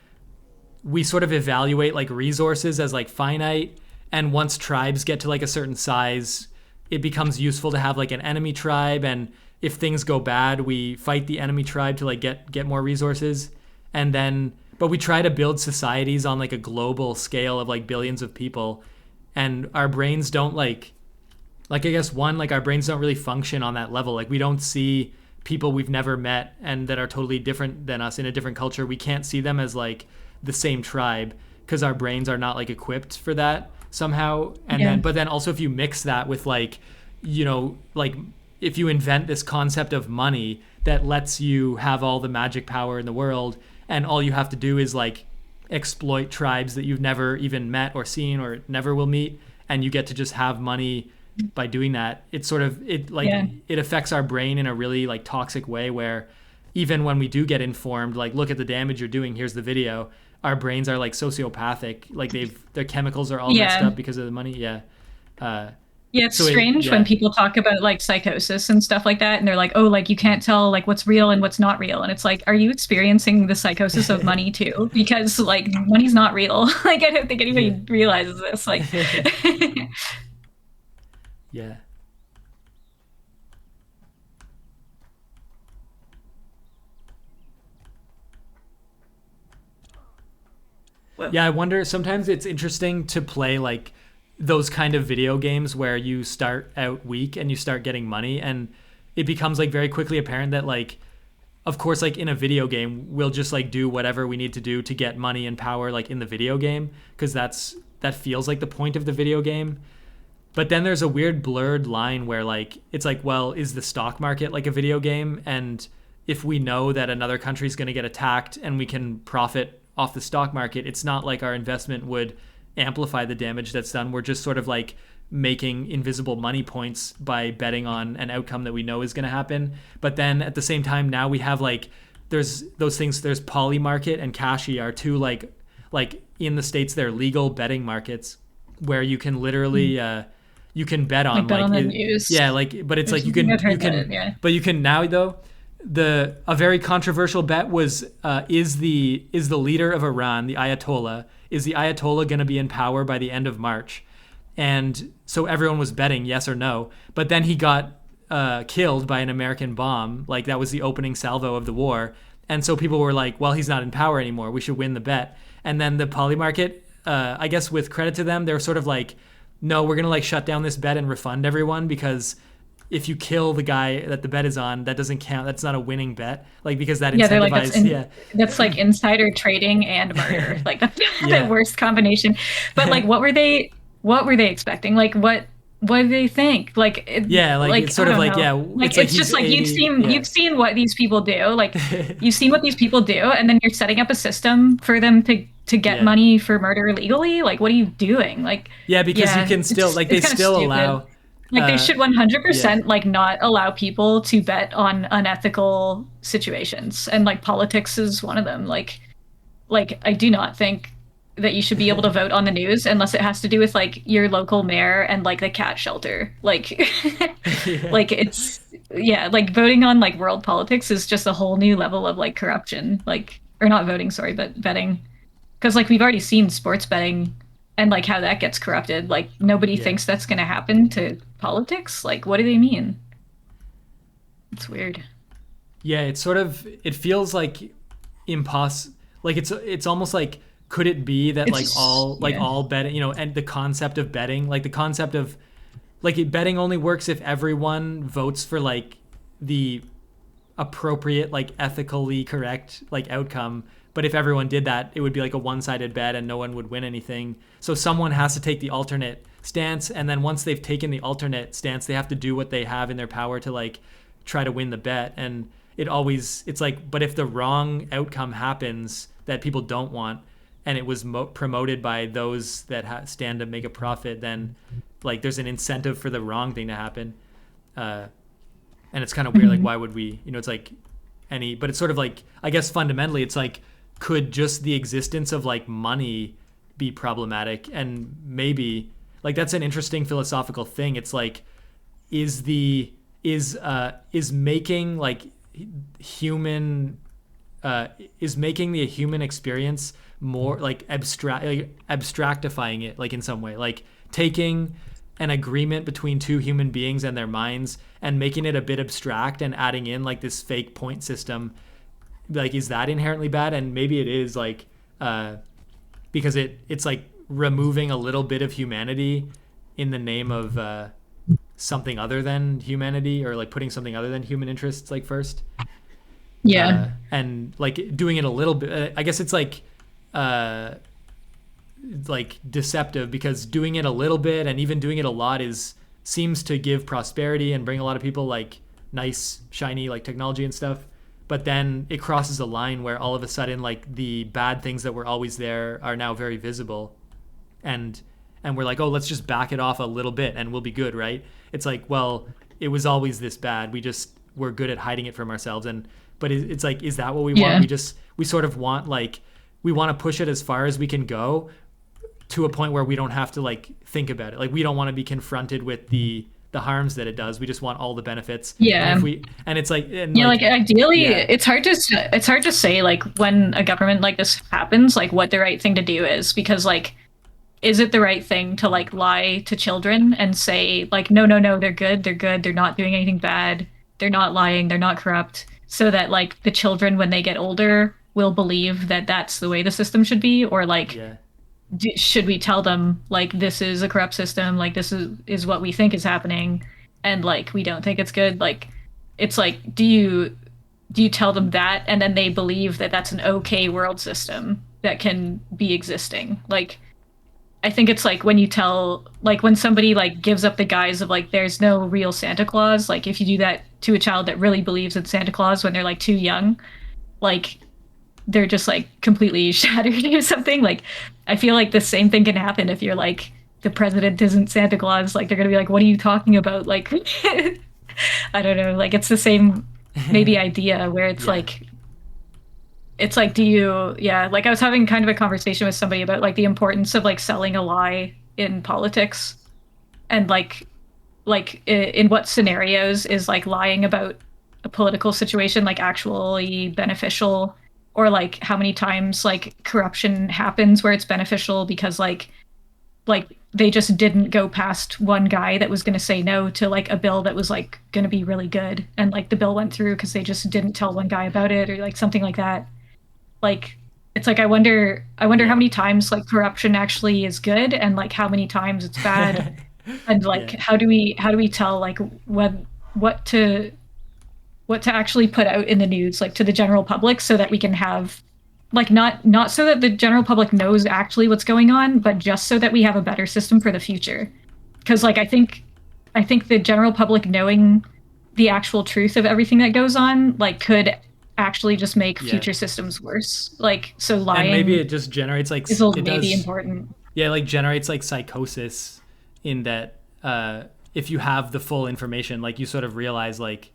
we sort of evaluate like resources as like finite, and once tribes get to like a certain size, it becomes useful to have like an enemy tribe, and if things go bad, we fight the enemy tribe to like get more resources. And then but we try to build societies on like a global scale of like billions of people, and our brains don't like I guess one, like our brains don't really function on that level. Like we don't see people we've never met and that are totally different than us in a different culture, we can't see them as like the same tribe because our brains are not like equipped for that somehow. And Yeah. then, but then also if you mix that with like, like if you invent this concept of money that lets you have all the magic power in the world, and all you have to do is like exploit tribes that you've never even met or seen or never will meet, and you get to just have money by doing that. It's sort of it like Yeah. it affects our brain in a really like toxic way where even when we do get informed, like look at the damage you're doing, here's the video, our brains are like sociopathic, like their chemicals are all messed Yeah. up because of the money. Yeah. uh Yeah, it's so it strange when yeah people talk about like psychosis and stuff like that, and they're like, "Oh, like you can't tell like what's real and what's not real." And it's like, are you experiencing the psychosis of money too? Because like money's not real. Like I don't think yeah anybody realizes this. Like, yeah whoa, Yeah, I wonder. Sometimes it's interesting to play like those kind of video games where you start out weak and you start getting money, and it becomes like very quickly apparent that like, of course, like in a video game, we'll just like do whatever we need to do to get money and power, like in the video game, because that feels like the point of the video game. But then there's a weird blurred line where like it's like, well, is the stock market like a video game? And if we know that another country is going to get attacked and we can profit off the stock market, it's not like our investment would amplify the damage that's done. We're just sort of like making invisible money points by betting on an outcome that we know is going to happen. But then at the same time, now we have like there's those things. There's Poly Market and Kashi are two like in the States they're legal betting markets where you can literally you can bet like on bet like on the news yeah, like but it's or like something. I've you heard can that. Yeah. but you can now though the a very controversial bet was is the leader of Iran, the Ayatollah, is the Ayatollah going to be in power by the end of March? And so everyone was betting yes or no, but then he got killed by an American bomb. Like that was the opening salvo of the war, and so people were like, well, he's not in power anymore, we should win the bet. And then the Poly Market, I guess with credit to them, they were sort of like, no, we're gonna like shut down this bet and refund everyone because if you kill the guy that the bet is on, that doesn't count. That's not a winning bet. Like because that Yeah, they're like incentivizes. Yeah, that's like insider trading and murder. Like that's the yeah, worst combination. But like what were they expecting? Like what do they think? Like yeah. Like it's I sort of don't like know. yeah, Like it's like it's he's just like 80. Yeah, you've seen what these people do. Like you've seen what these people do, and then you're setting up a system for them to get yeah, money for murder legally. Like what are you doing? Like yeah. Because you yeah, can still like they it's kind of still stupid. allow. Like they Uh, should yeah, 100% like not allow people to bet on unethical situations, and like politics is one of them. Like I do not think that you should be able to vote on the news unless it has to do with like your local mayor and like the cat shelter. Like yeah, like it's yeah, like voting on like world politics is just a whole new level of like corruption. Like or not voting, sorry, but betting. Because like we've already seen sports betting and like how that gets corrupted. Like nobody yeah. thinks that's going to happen to politics. Like what do they mean? It's weird. Yeah, it's sort of it feels like like it's almost like could it be that It's like yeah. all betting, and the concept of betting, like the concept of like betting only works if everyone votes for like the appropriate like ethically correct like outcome, but if everyone did that it would be like a one-sided bet and no one would win anything. So someone has to take the alternate stance, and then once they've taken the alternate stance they have to do what they have in their power to like try to win the bet. And it's like, but if the wrong outcome happens that people don't want and it was promoted by those that stand to make a profit, then like there's an incentive for the wrong thing to happen. uh, and it's kind of weird, like Mhm. why would we, it's like but it's sort of like, I guess fundamentally it's like, could just the existence of like money be problematic? And maybe like that's an interesting philosophical thing. It's like, is the is making like human is making the human experience more like abstractifying it, like in some way, like taking an agreement between two human beings and their minds and making it a bit abstract and adding in like this fake point system. Like is that inherently bad? And maybe it is, like because it's like removing a little bit of humanity in the name of something other than humanity, or like putting something other than human interests like first. Yeah. And like doing it a little bit, I guess uh, like deceptive, because doing it a little bit and even doing it a lot is seems to give prosperity and bring a lot of people like nice shiny like technology and stuff. But then it crosses a line where all of a sudden like the bad things that were always there are now very visible, and we're like, oh, let's just back it off a little bit and we'll be good, right? It's like, well, it was always this bad, we just we're good at hiding it from ourselves. And but it's like, is that what we want? Yeah. We sort of want like, we want to push it as far as we can go, to a point where we don't have to like think about it. Like we don't want to be confronted with the harms that it does. We just want all the benefits. And Yeah. if we and it's like, and Yeah, like, like ideally, yeah, it's hard to say like when a government like this happens, like what the right thing to do is, because like is it the right thing to like lie to children and say like no no no, they're good, they're not doing anything bad, they're not lying, they're not corrupt, so that like the children when they get older will believe that that's the way the system should be, or like yeah, should we tell them like this is a corrupt system, like this is what we think is happening, and like we don't think it's good, like it's like do you tell them that and then they believe that that's an okay world system that can be existing, like I think it's like when you tell like when somebody like gives up the guise of like there's no real Santa Claus, like if you do that to a child that really believes in Santa Claus when they're like too young, like they're just like completely shattered or something. Like I feel like the same thing can happen if you're like the president isn't Santa Claus. Like they're gonna be like, "What are you talking about?" Like I don't know. Like it's the same maybe idea where yeah, it's like do you yeah, like I was having kind of a conversation with somebody about like the importance of like selling a lie in politics, and in what scenarios is like lying about a political situation like actually beneficial, or like how many times like corruption happens where it's beneficial because like they just didn't go past one guy that was going to say no to like a bill that was like going to be really good, and like the bill went through because they just didn't tell one guy about it or like something like that. Like it's like I wonder how yeah. many times like corruption actually is good and like how many times it's bad, and like Yeah, how do we tell like what what to what to actually put out in the news like to the general public so that we can have like not so that the general public knows actually what's going on, but just so that we have a better system for the future, because like I think the general public knowing the actual truth of everything that goes on like could actually just make yeah. future systems worse, like so And maybe lying it just generates like is it maybe does, important. yeah, like generates like psychosis, in that if you have the full information, like you sort of realize like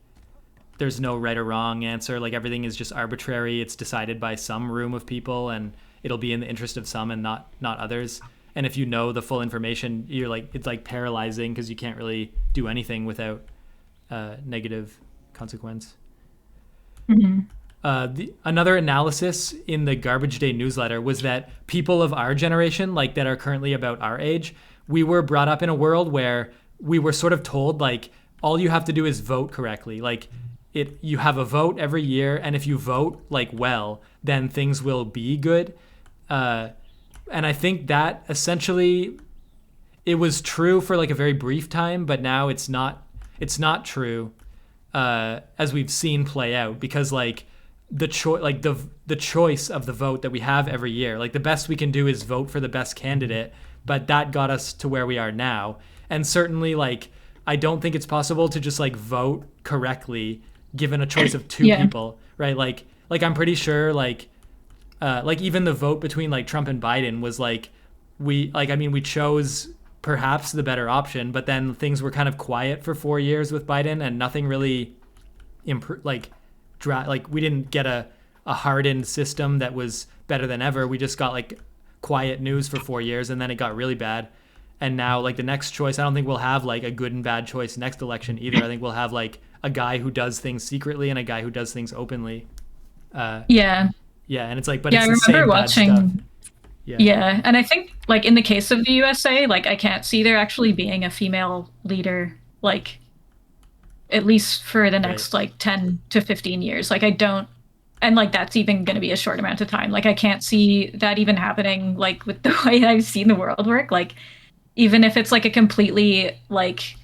there's no right or wrong answer. Like everything is just arbitrary. It's decided by some room of people, and it'll be in the interest of some and not others. And if you know the full information, you're like, it's like paralyzing because you can't really do anything without negative consequence. Hmm. Another analysis in the Garbage Day newsletter was that people of our generation, like that are currently about our age, we were brought up in a world where we were sort of told like all you have to do is vote correctly. Like you have a vote every year, and if you vote like well, then things will be good. Uh, and I think that essentially it was true for like a very brief time, but now it's not. It's not true, as we've seen play out, because like the choice of the vote that we have every year, like the best we can do is vote for the best candidate, but that got us to where we are now. And certainly like I don't think it's possible to just like vote correctly given a choice of two Yeah. people, right? Like I'm pretty sure like even the vote between like Trump and Biden was like, we like, I mean, we chose perhaps the better option, but then things were kind of quiet for 4 years with Biden, and nothing really improved. Like we didn't get a hardened system that was better than ever. We just got like quiet news for 4 years, and then it got really bad. And now like the next choice, I don't think we'll have like a good and bad choice next election either. I think we'll have like a guy who does things secretly and a guy who does things openly. Uh, Yeah. yeah, and it's like, but Yeah, it's I the remember same bad stuff. watching. Yeah, Yeah, and I think like in the case of the USA, like I can't see there actually being a female leader, like at least for the right. next like 10 to 15 years. Like I don't, and like that's even going to be a short amount of time. Like I can't see that even happening like with the way I've seen the world work. Like even if it's like a completely like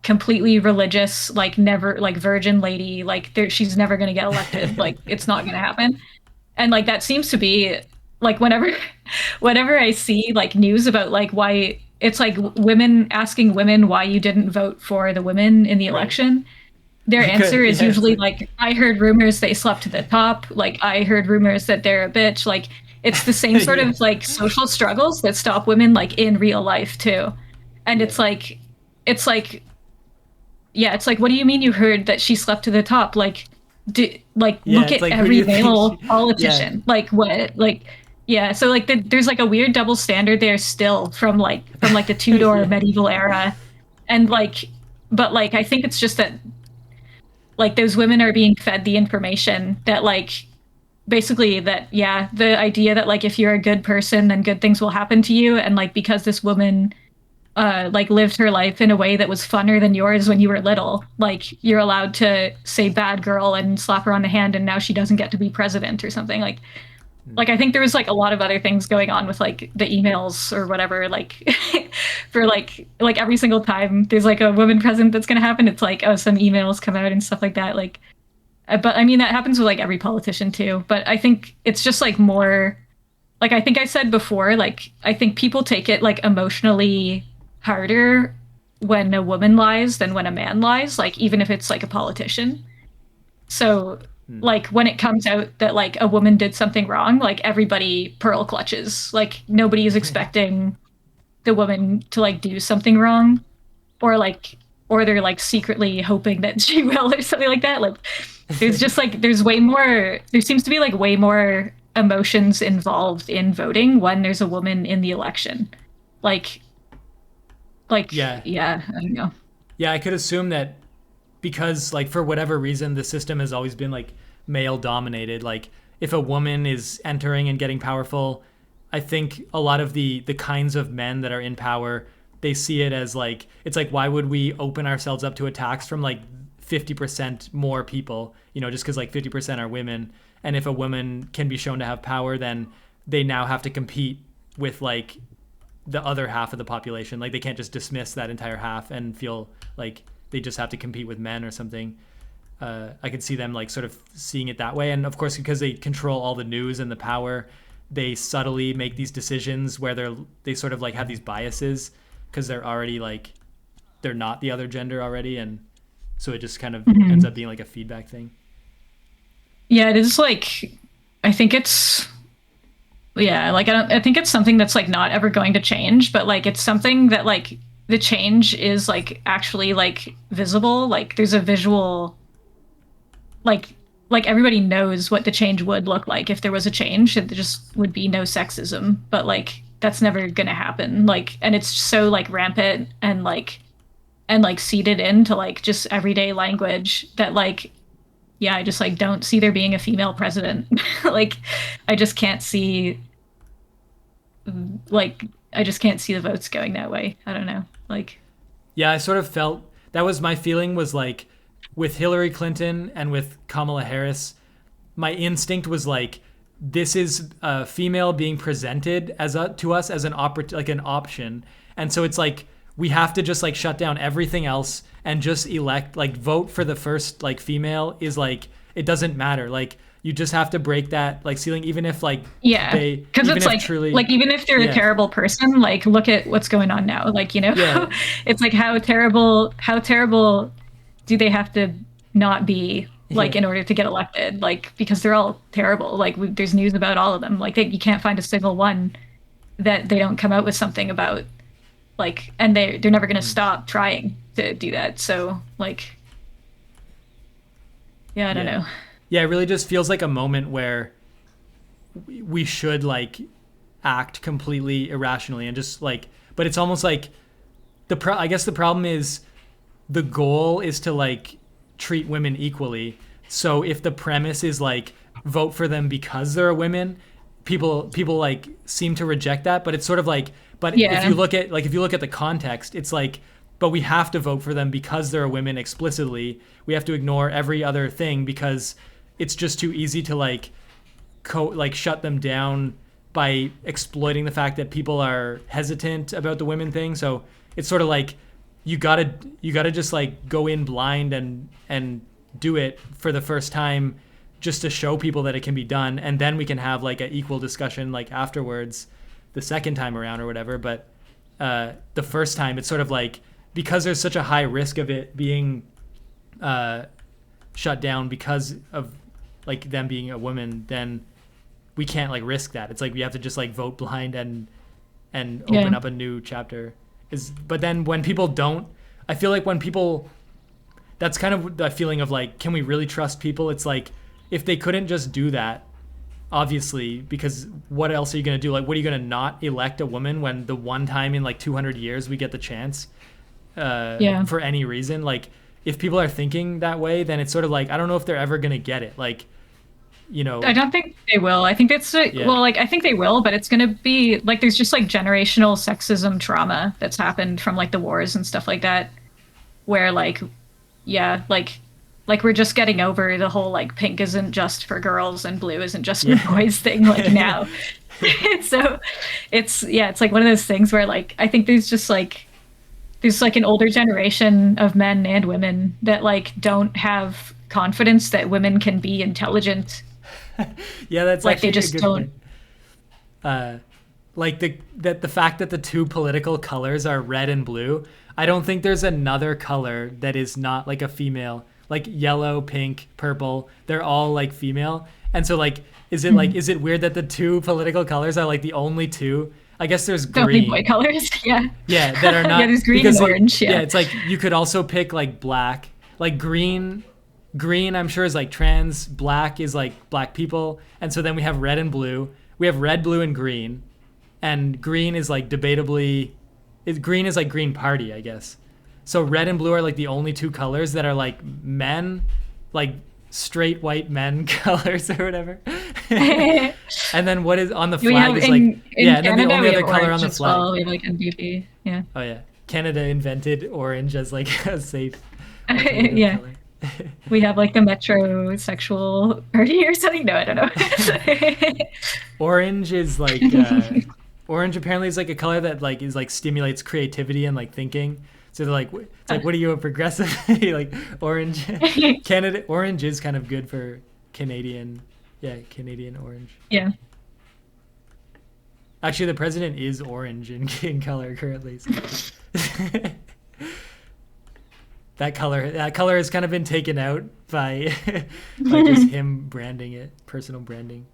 completely religious, like never like virgin lady, like she's never going to get elected, like it's not going to happen. And like that seems to be like whenever I see like news about like why it's like women asking women why you didn't vote for the women in the Right. election, their answer is Yeah, it's usually like like, I heard rumors they slept to the top. Like, I heard rumors that they're a bitch. Like, it's the same sort yeah. of like social struggles that stop women like in real life too. And Yeah. it's like, yeah, it's like, what do you mean you heard that she slept to the top? Like, like Yeah, look it's at like who do every you think male she Yeah. politician. Like what? Like, yeah. So like, there's like a weird double standard there still from like the Tudor Yeah. medieval era, and like, but like, I think it's just that like those women are being fed the information that like basically that yeah the idea that like if you're a good person then good things will happen to you, and like because this woman like lived her life in a way that was funner than yours when you were little, like you're allowed to say bad girl and slap her on the hand and now she doesn't get to be president or something. Like I think there was like a lot of other things going on with like the emails or whatever, like for like every single time there's like a woman president that's going to happen, it's like oh some emails come out and stuff like that. Like but I mean that happens with like every politician too, but I think it's just like more like I think I said before, like I think people take it like emotionally harder when a woman lies than when a man lies, like even if it's like a politician. So Hmm. like when it comes out that like a woman did something wrong, like everybody pearl clutches. Like nobody is expecting the woman to like do something wrong, or like or they're like secretly hoping that she will or something like that. Like there's just like there's way more there seems to be like way more emotions involved in voting when there's a woman in the election. Like Yeah. yeah, I don't know. Yeah, I could assume that because like for whatever reason the system has always been like male dominated, like if a woman is entering and getting powerful, I think a lot of the kinds of men that are in power, they see it as like it's like why would we open ourselves up to attacks from like 50% more people, just cuz like 50% are women, and if a woman can be shown to have power, then they now have to compete with like the other half of the population. Like they can't just dismiss that entire half and feel like they just have to compete with men or something. I could see them like sort of seeing it that way, and of course because they control all the news and the power, they subtly make these decisions where they sort of like have these biases because they're already like they're not the other gender already, and so it just kind of ends Mhm. up being like a feedback thing. Yeah, it is like I think it's yeah, like I think it's something that's like not ever going to change, but like it's something that like the change is like actually like visible. Like there's a visual like everybody knows what the change would look like if there was a change. There just would be no sexism, but like that's never gonna happen. Like and it's so like rampant and like seeded into like just everyday language that like yeah, I just like don't see there being a female president. Like I just can't see like I just can't see the votes going that way. I don't know. Like Yeah, I sort of felt that was my feeling was like with Hillary Clinton and with Kamala Harris, my instinct was like this is a female being presented to us as like an option, and so it's like we have to just like shut down everything else and just elect like vote for the first like female is like it doesn't matter, like you just have to break that like ceiling, even if like yeah, they because even it's if truly like even if they're a yeah terrible person, like look at what's going on now. Like you know, yeah it's like how terrible do they have to not be like yeah in order to get elected? Like because they're all terrible. Like there's news about all of them. Like you can't find a single one that they don't come out with something about. Like and they're never gonna stop trying to do that. So like yeah, I don't yeah know. yeah, it really just feels like a moment where we should like act completely irrationally and just like but it's almost like I guess the problem is the goal is to like treat women equally. So if the premise is like vote for them because they're women, people like seem to reject that, but it's sort of like but Yeah. if you look at the context, it's like but we have to vote for them because they're women explicitly. We have to ignore every other thing because it's just too easy to like like shut them down by exploiting the fact that people are hesitant about the women thing. So it's sort of like you gotta just like go in blind and do it for the first time, just to show people that it can be done, and then we can have like an equal discussion like afterwards, the second time around or whatever. But the first time, it's sort of like, because there's such a high risk of it being shut down because of like them being a woman, then we can't like risk that. It's like we have to just like vote blind and open up a new chapter. But then when people don't, I feel like when people, that's kind of the feeling of like, can we really trust people? It's like, if they couldn't just do that, obviously, because what else are you going to do? Like, what are you going to not elect a woman when the one time in like 200 years we get the chance for any reason? Like, if people are thinking that way, then it's sort of like, I don't know if they're ever going to get it. Like, you know. I don't think they will. I think it's well, like I think they will, but it's gonna be like there's just like generational sexism trauma that's happened from like the wars and stuff like that, where like, yeah, like we're just getting over the whole like pink isn't just for girls and blue isn't just for boys thing like now. So it's like one of those things where like I think there's like an older generation of men and women that like don't have confidence that women can be intelligent. Yeah, that's like actually they just a good don't. Point. Like the fact that the two political colors are red and blue, I don't think there's another color that is not like a female. Like yellow, pink, purple, they're all like female. And so like, is it weird that the two political colors are like the only two? I guess there's green. The only boy colors, yeah. Yeah, that are not. Yeah, there's green and orange. Yeah, it's like you could also pick like black, like green. Green, I'm sure, is like trans. Black is like black people. And so then we have red and blue. We have red, blue, and green. And green is like debatably, green is like Green Party, I guess. So red and blue are like the only two colors that are like men, like straight white men colors or whatever. And then what is on the flag is like, yeah, and then the only other color on the flag. Well. We have like MVP, yeah. Oh yeah, Canada invented orange as like a safe. Yeah. Color. We have like the metrosexual party or something. No, I don't know. Orange is like orange apparently is like a color that like is like stimulates creativity and like thinking. So they're like, it's like, what are you, a progressive? Like orange. Canada orange is kind of good for Canadian. Yeah, Canadian orange. Yeah. Actually, the president is orange in color currently. So. That color has kind of been taken out by just him branding it, personal branding.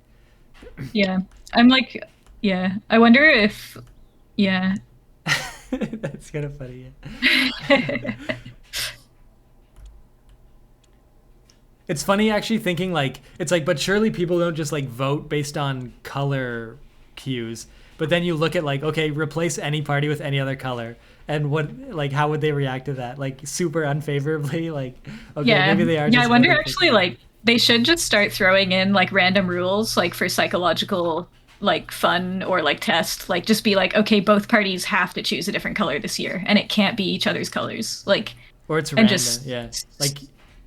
Yeah. I'm like, yeah. I wonder if, yeah. That's kind of funny. Yeah. It's funny actually thinking like, it's like, but surely people don't just like vote based on color cues. But then you look at like, okay, replace any party with any other color. And what, like, how would they react to that? Like, super unfavorably? Like, okay, yeah. Maybe they are. Yeah, I wonder actually, like, they should just start throwing in, like, random rules, like, for psychological, like, fun or, like, test. Like, just be like, okay, both parties have to choose a different color this year, and it can't be each other's colors. Like, or it's random, yeah. Like,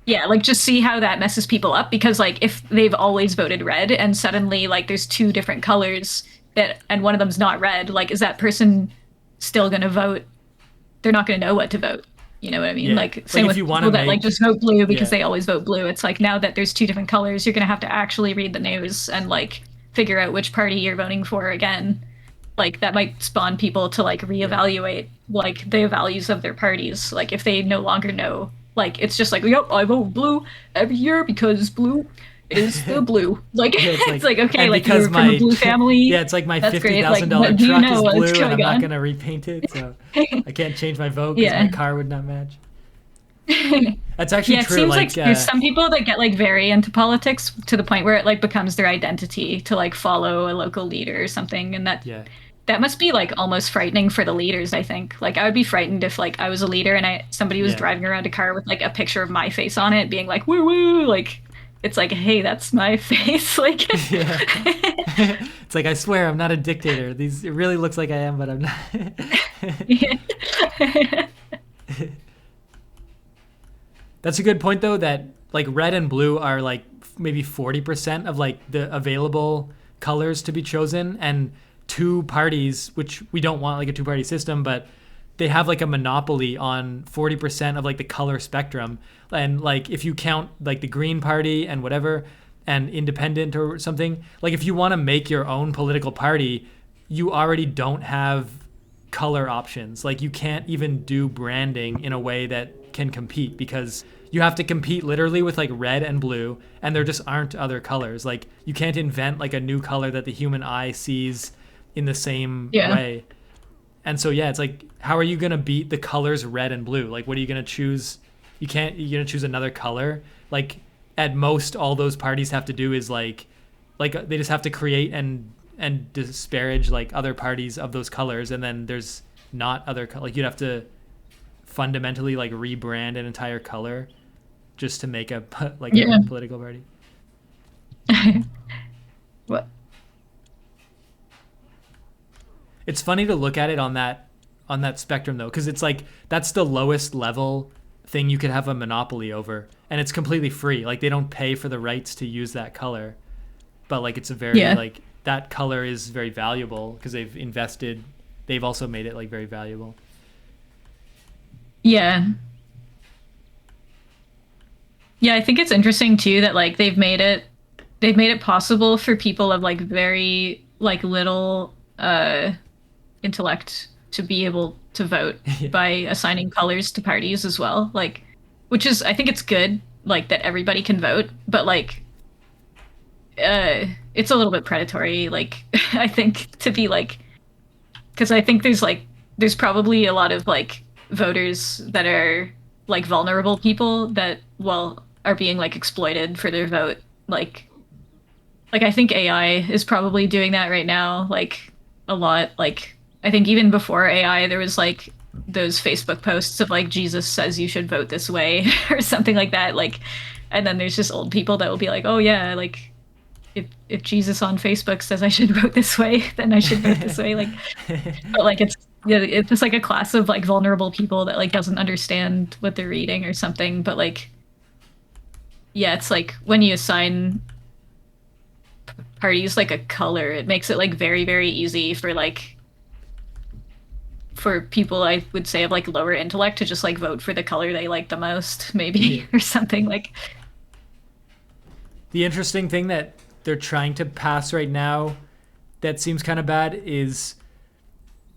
yeah, like, just see how that messes people up, because, like, if they've always voted red, and suddenly, like, there's two different colors, and one of them's not red, like, is that person still gonna vote? They're not going to know what to vote. You know what I mean? Yeah. Like, same with people that like just vote blue because they always vote blue. It's like, now that there's two different colors, you're going to have to actually read the news and like figure out which party you're voting for again. Like, that might spawn people to like reevaluate like the values of their parties. Like, if they no longer know, like, it's just like, yep, I vote blue every year because blue is the blue. Like, yeah, it's like okay, like, you're from a blue family. Yeah, it's like my $50,000 truck is blue and I'm not going to repaint it, so I can't change my vote because my car would not match. That's actually true. It seems like there's some people that get like very into politics to the point where it like becomes their identity to like follow a local leader or something, and that must be like almost frightening for the leaders. I think like I would be frightened if like I was a leader and somebody was driving around a car with like a picture of my face on it, being like woo woo, like. It's like, hey, that's my face. Like, yeah. It's like, I swear I'm not a dictator. It really looks like I am, but I'm not. That's a good point, though, that like red and blue are like maybe 40% of like the available colors to be chosen, and two parties, which we don't want like a two-party system, but they have like a monopoly on 40% of like the color spectrum. And like if you count like the Green Party and whatever and independent or something, like if you want to make your own political party, you already don't have color options. Like you can't even do branding in a way that can compete, because you have to compete literally with like red and blue, and there just aren't other colors. Like you can't invent like a new color that the human eye sees in the same Yeah. way. And so yeah, it's like, how are you gonna beat the colors red and blue? Like what are you gonna choose? You can't. You're gonna choose another color. Like at most, all those parties have to do is like they just have to create and disparage like other parties of those colors, and then there's not other like you'd have to fundamentally like rebrand an entire color just to make a like a Yeah. political party. What? It's funny to look at it on that spectrum though, because it's like that's the lowest level thing you could have a monopoly over, and it's completely free. Like they don't pay for the rights to use that color, but like it's a very Yeah. like that color is very valuable because they've invested. They've also made it like very valuable. Yeah. Yeah, I think it's interesting too that like they've made it possible for people of like very like little intellect to be able to vote Yeah. by assigning colors to parties as well. Like which is I think it's good like that everybody can vote, but like it's a little bit predatory like I think to be like because I think there's probably a lot of like voters that are like vulnerable people that well are being like exploited for their vote like I think AI is probably doing that right now like a lot like I think even before AI there was like those Facebook posts of like Jesus says you should vote this way or something like that like and then there's just old people that will be like oh yeah like if Jesus on Facebook says I should vote this way then I should vote this way like but like it's yeah, it's just like a class of like vulnerable people that like doesn't understand what they're reading or something. But like, yeah, it's like when you assign parties like a color, it makes it like very, very easy for like for people I would say of like lower intellect to just like vote for the color they like the most, Yeah. maybe or something like. The interesting thing that they're trying to pass right now that seems kind of bad is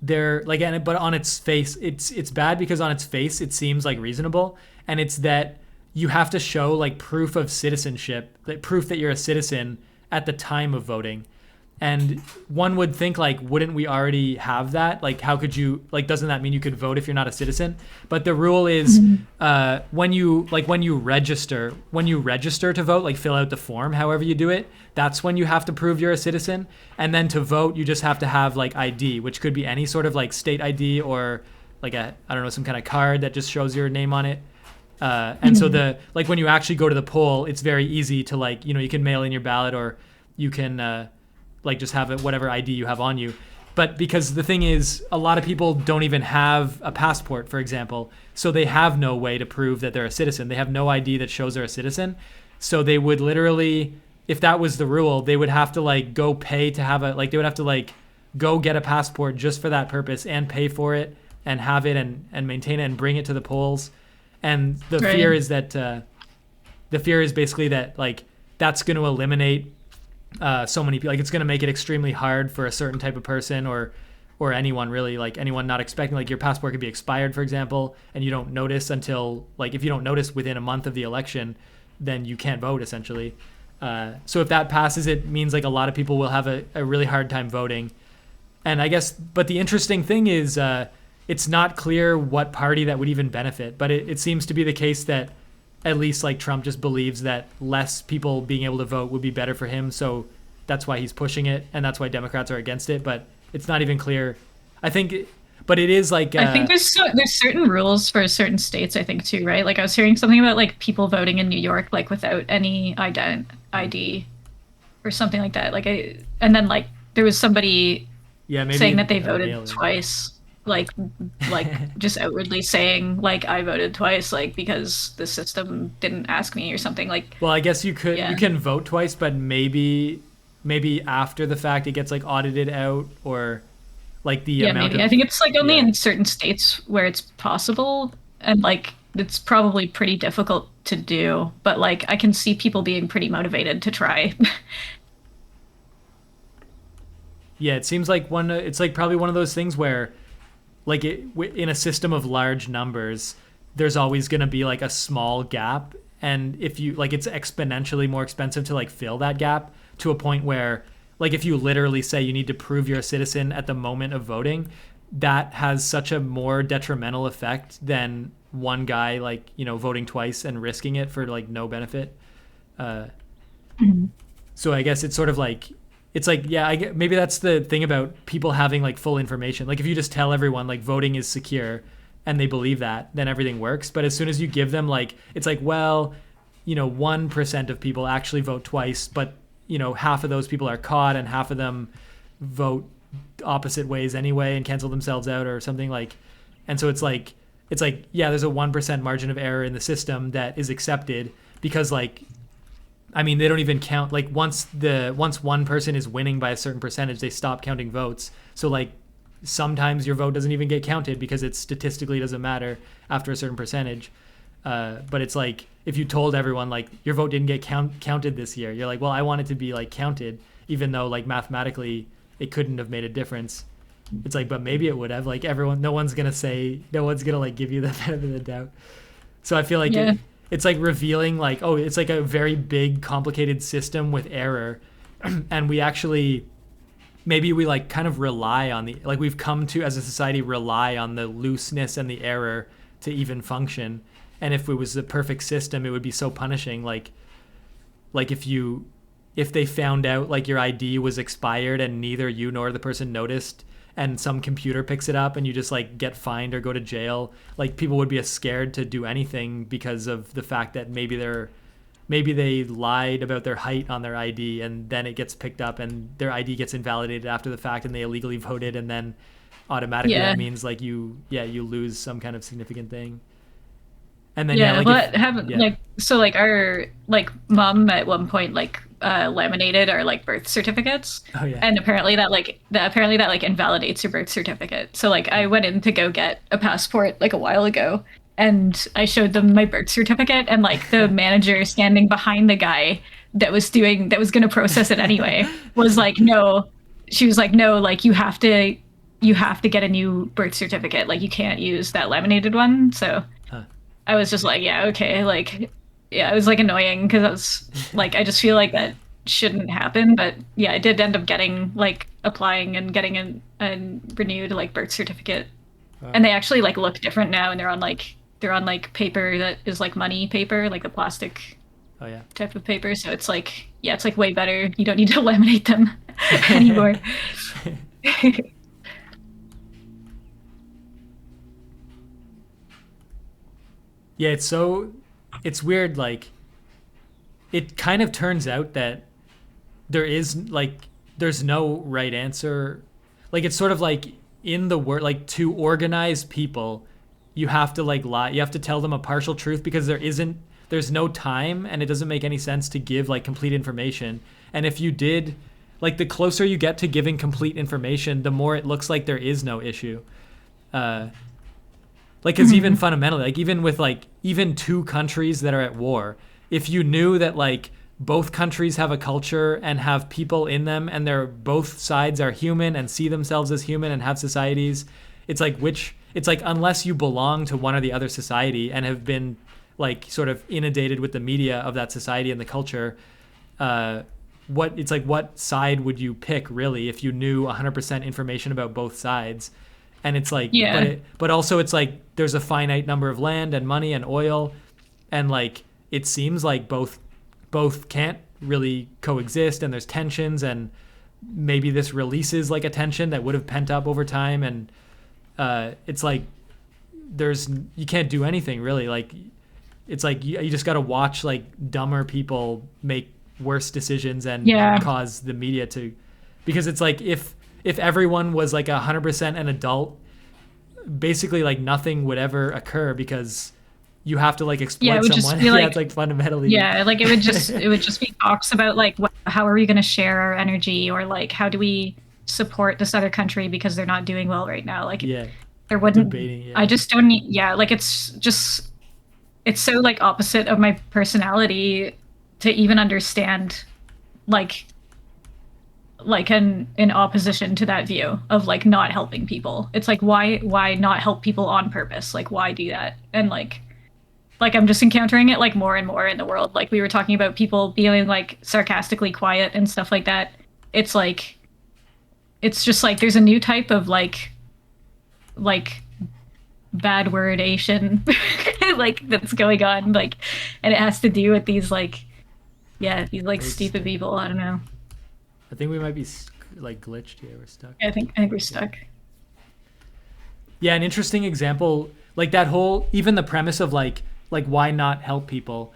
they're like, and but on its face it's bad because on its face it seems like reasonable, and it's that you have to show like proof of citizenship, like proof that you're a citizen at the time of voting. And one would think like, wouldn't we already have that? Like, how could you like? Doesn't that mean you could vote if you're not a citizen? But the rule is, when you register to vote, like fill out the form, however you do it, that's when you have to prove you're a citizen. And then to vote, you just have to have like ID, which could be any sort of like state ID or like a I don't know some kind of card that just shows your name on it. And so the like when you actually go to the poll, it's very easy to like you can mail in your ballot or you can. Like just have it whatever ID you have on you. But because the thing is a lot of people don't even have a passport, for example, so they have no way to prove that they're a citizen. They have no ID that shows they're a citizen. So they would literally, if that was the rule, they would have to like go pay to have a like they would have to like go get a passport just for that purpose and pay for it and have it and maintain it and bring it to the polls. And the Right. fear is that the fear is basically that like that's going to eliminate so many people. Like it's going to make it extremely hard for a certain type of person or anyone really, like anyone not expecting, like your passport could be expired, for example, and you don't notice until like if you don't notice within a month of the election, then you can't vote essentially. So if that passes, it means like a lot of people will have a really hard time voting. And I guess, but the interesting thing is it's not clear what party that would even benefit, but it seems to be the case that at least like Trump just believes that less people being able to vote would be better for him. So that's why he's pushing it. And that's why Democrats are against it. But it's not even clear. I think, but it is like, I think there's certain rules for certain states. I think too, right? Like I was hearing something about like people voting in New York like without any ID or something like that. And then like there was somebody yeah, maybe saying that they an voted alien. twice like just outwardly saying like I voted twice like because the system didn't ask me or something like Well, I guess you yeah can vote twice, but maybe after the fact it gets like audited out or like the Yeah, amount maybe. I of think it's like only yeah. in certain states where it's possible, and like it's probably pretty difficult to do, but like I can see people being pretty motivated to try. Yeah, it seems like one. It's like probably one of those things where, like, in a system of large numbers, there's always going to be like a small gap, and if you like, it's exponentially more expensive to like fill that gap to a point where, like, if you literally say you need to prove you're a citizen at the moment of voting, that has such a more detrimental effect than one guy like voting twice and risking it for like no benefit. Uh, Mhm. so I guess it's sort of like it's like yeah, maybe that's the thing about people having like full information. Like if you just tell everyone like voting is secure and they believe that, then everything works. But as soon as you give them like it's like well, 1% of people actually vote twice, but half of those people are caught and half of them vote opposite ways anyway and cancel themselves out or something like. And so it's like yeah, there's a 1% margin of error in the system that is accepted because like I mean, they don't even count like once one person is winning by a certain percentage, they stop counting votes. So like sometimes your vote doesn't even get counted because it statistically doesn't matter after a certain percentage. But it's like if you told everyone like your vote didn't get counted this year, you're like, well, I want it to be like counted, even though like mathematically it couldn't have made a difference. It's like, but maybe it would have. Like everyone, no one's gonna like give you the benefit of the doubt. So I feel like Yeah. it's like revealing like oh it's like a very big complicated system with error, and we actually maybe we like kind of rely on the like we've come to as a society rely on the looseness and the error to even function. And if it was the perfect system, it would be so punishing. Like if they found out like your ID was expired and neither you nor the person noticed and some computer picks it up and you just like get fined or go to jail, like people would be scared to do anything because of the fact that maybe they lied about their height on their ID and then it gets picked up and their ID gets invalidated after the fact and they illegally voted, and then automatically Yeah. that means like you lose some kind of significant thing. And then yeah, Yeah, like if well, have yeah. like so like our like mom at one point like laminated our like birth certificates, Oh yeah. and apparently that like invalidates your birth certificate. So like I went in to go get a passport like a while ago, and I showed them my birth certificate, and like the manager standing behind the guy that was going to process it anyway was like no, she was like no, like you have to get a new birth certificate, like you can't use that laminated one. So Huh. I was just like, yeah, okay. Like, yeah, it was like annoying because I was like, I just feel like that shouldn't happen. But yeah, I did end up getting like applying and getting a renewed like birth certificate. Wow. And they actually like look different now, and they're on like paper that is like money paper, like the plastic Oh yeah. type of paper. So it's like, yeah, it's like way better. You don't need to laminate them anymore. Yeah, it's weird like it kind of turns out that there's no right answer. Like it's sort of like in the word like to organize people, you have to like lie. You have to tell them a partial truth because there's no time and it doesn't make any sense to give like complete information. And if you did like the closer you get to giving complete information, the more it looks like there is no issue. Uh like because even Mhm. fundamentally like even with like even two countries that are at war, if you knew that like both countries have a culture and have people in them and they're both sides are human and see themselves as human and have societies, it's like unless you belong to one or the other society and have been like sort of inundated with the media of that society and the culture, uh what side would you pick really if you knew 100% information about both sides? And it's like Yeah. but also it's like there's a finite number of land and money and oil, and like it seems like both can't really coexist, and there's tensions, and maybe this releases like a tension that would have pent up over time. And it's like there's you can't do anything really. Like it's like you just got to watch like dumber people make worse decisions and Yeah. cause the media to, because it's like if everyone was like 100% an adult, basically like nothing would ever occur because you have to like Yeah, it exploit would just someone. be Yeah, it's like like fundamentally. yeah, like it would just be talks about like how are we going to share our energy, or like how do we support this other country because they're not doing well right now. Like Yeah. there wouldn't. Debating. I Yeah. just don't need. Yeah, like it's just it's so like opposite of my personality to even understand like in opposition to that view of like not helping people. It's like why not help people on purpose? Like why do that? And like I'm just encountering it like more and more in the world. Like we were talking about people being like sarcastically quiet and stuff like that. It's like it's just like there's a new type of like bad wordation like that's going on like and it has to do with these like yeah, these like stupid Wasted. people. I don't know. I think we might be like glitched here. We're stuck. I think we're Yeah. stuck. Yeah, an interesting example, like that whole even the premise of like why not help people.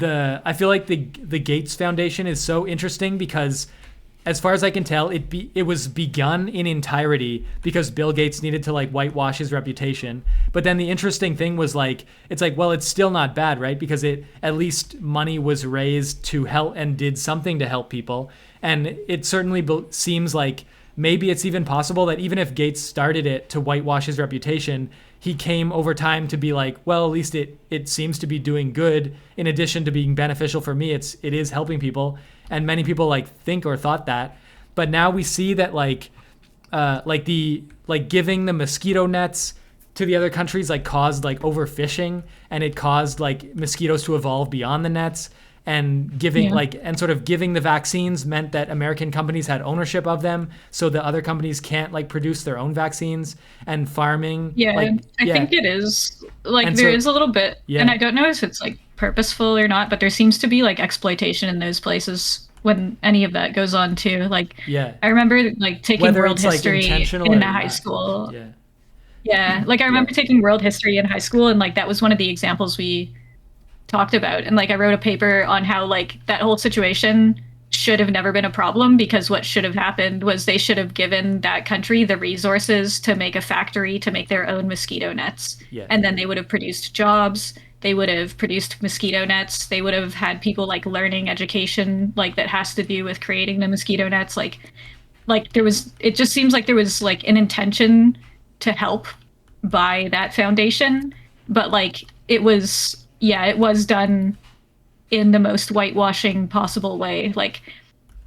I feel like the Gates Foundation is so interesting because as far as I can tell, it was begun in entirety because Bill Gates needed to like whitewash his reputation. But then the interesting thing was like it's like well, it's still not bad, right? Because it at least money was raised to help and did something to help people. And it certainly seems like maybe it's even possible that even if Gates started it to whitewash his reputation, he came over time to be like, well, at least it seems to be doing good. In addition to being beneficial for me, it is helping people, and many people like think or thought that. But now we see that like giving the mosquito nets to the other countries like caused like overfishing, and it caused like mosquitoes to evolve beyond the nets, and giving Yeah. like and sort of giving the vaccines meant that American companies had ownership of them, so the other companies can't like produce their own vaccines. And farming Yeah, like I yeah. think it is. Like And there so is a little bit, and yeah. I don't know if it's like purposeful or not, but there seems to be like exploitation in those places when any of that goes on too. Like Yeah, I remember like taking whether world it's like history intentional in or high not. school. Yeah. Yeah, like I Yeah. remember taking world history in high school and like that was one of the examples we talked about. And like I wrote a paper on how like that whole situation should have never been a problem because what should have happened was they should have given that country the resources to make a factory to make their own mosquito nets. Yeah. And then they would have produced jobs. They would have produced mosquito nets. They would have had people like learning education like that has to do with creating the mosquito nets. Like there was it just seems like there was like an intention to help by that foundation, but like it was yeah, it was done in the most whitewashing possible way, like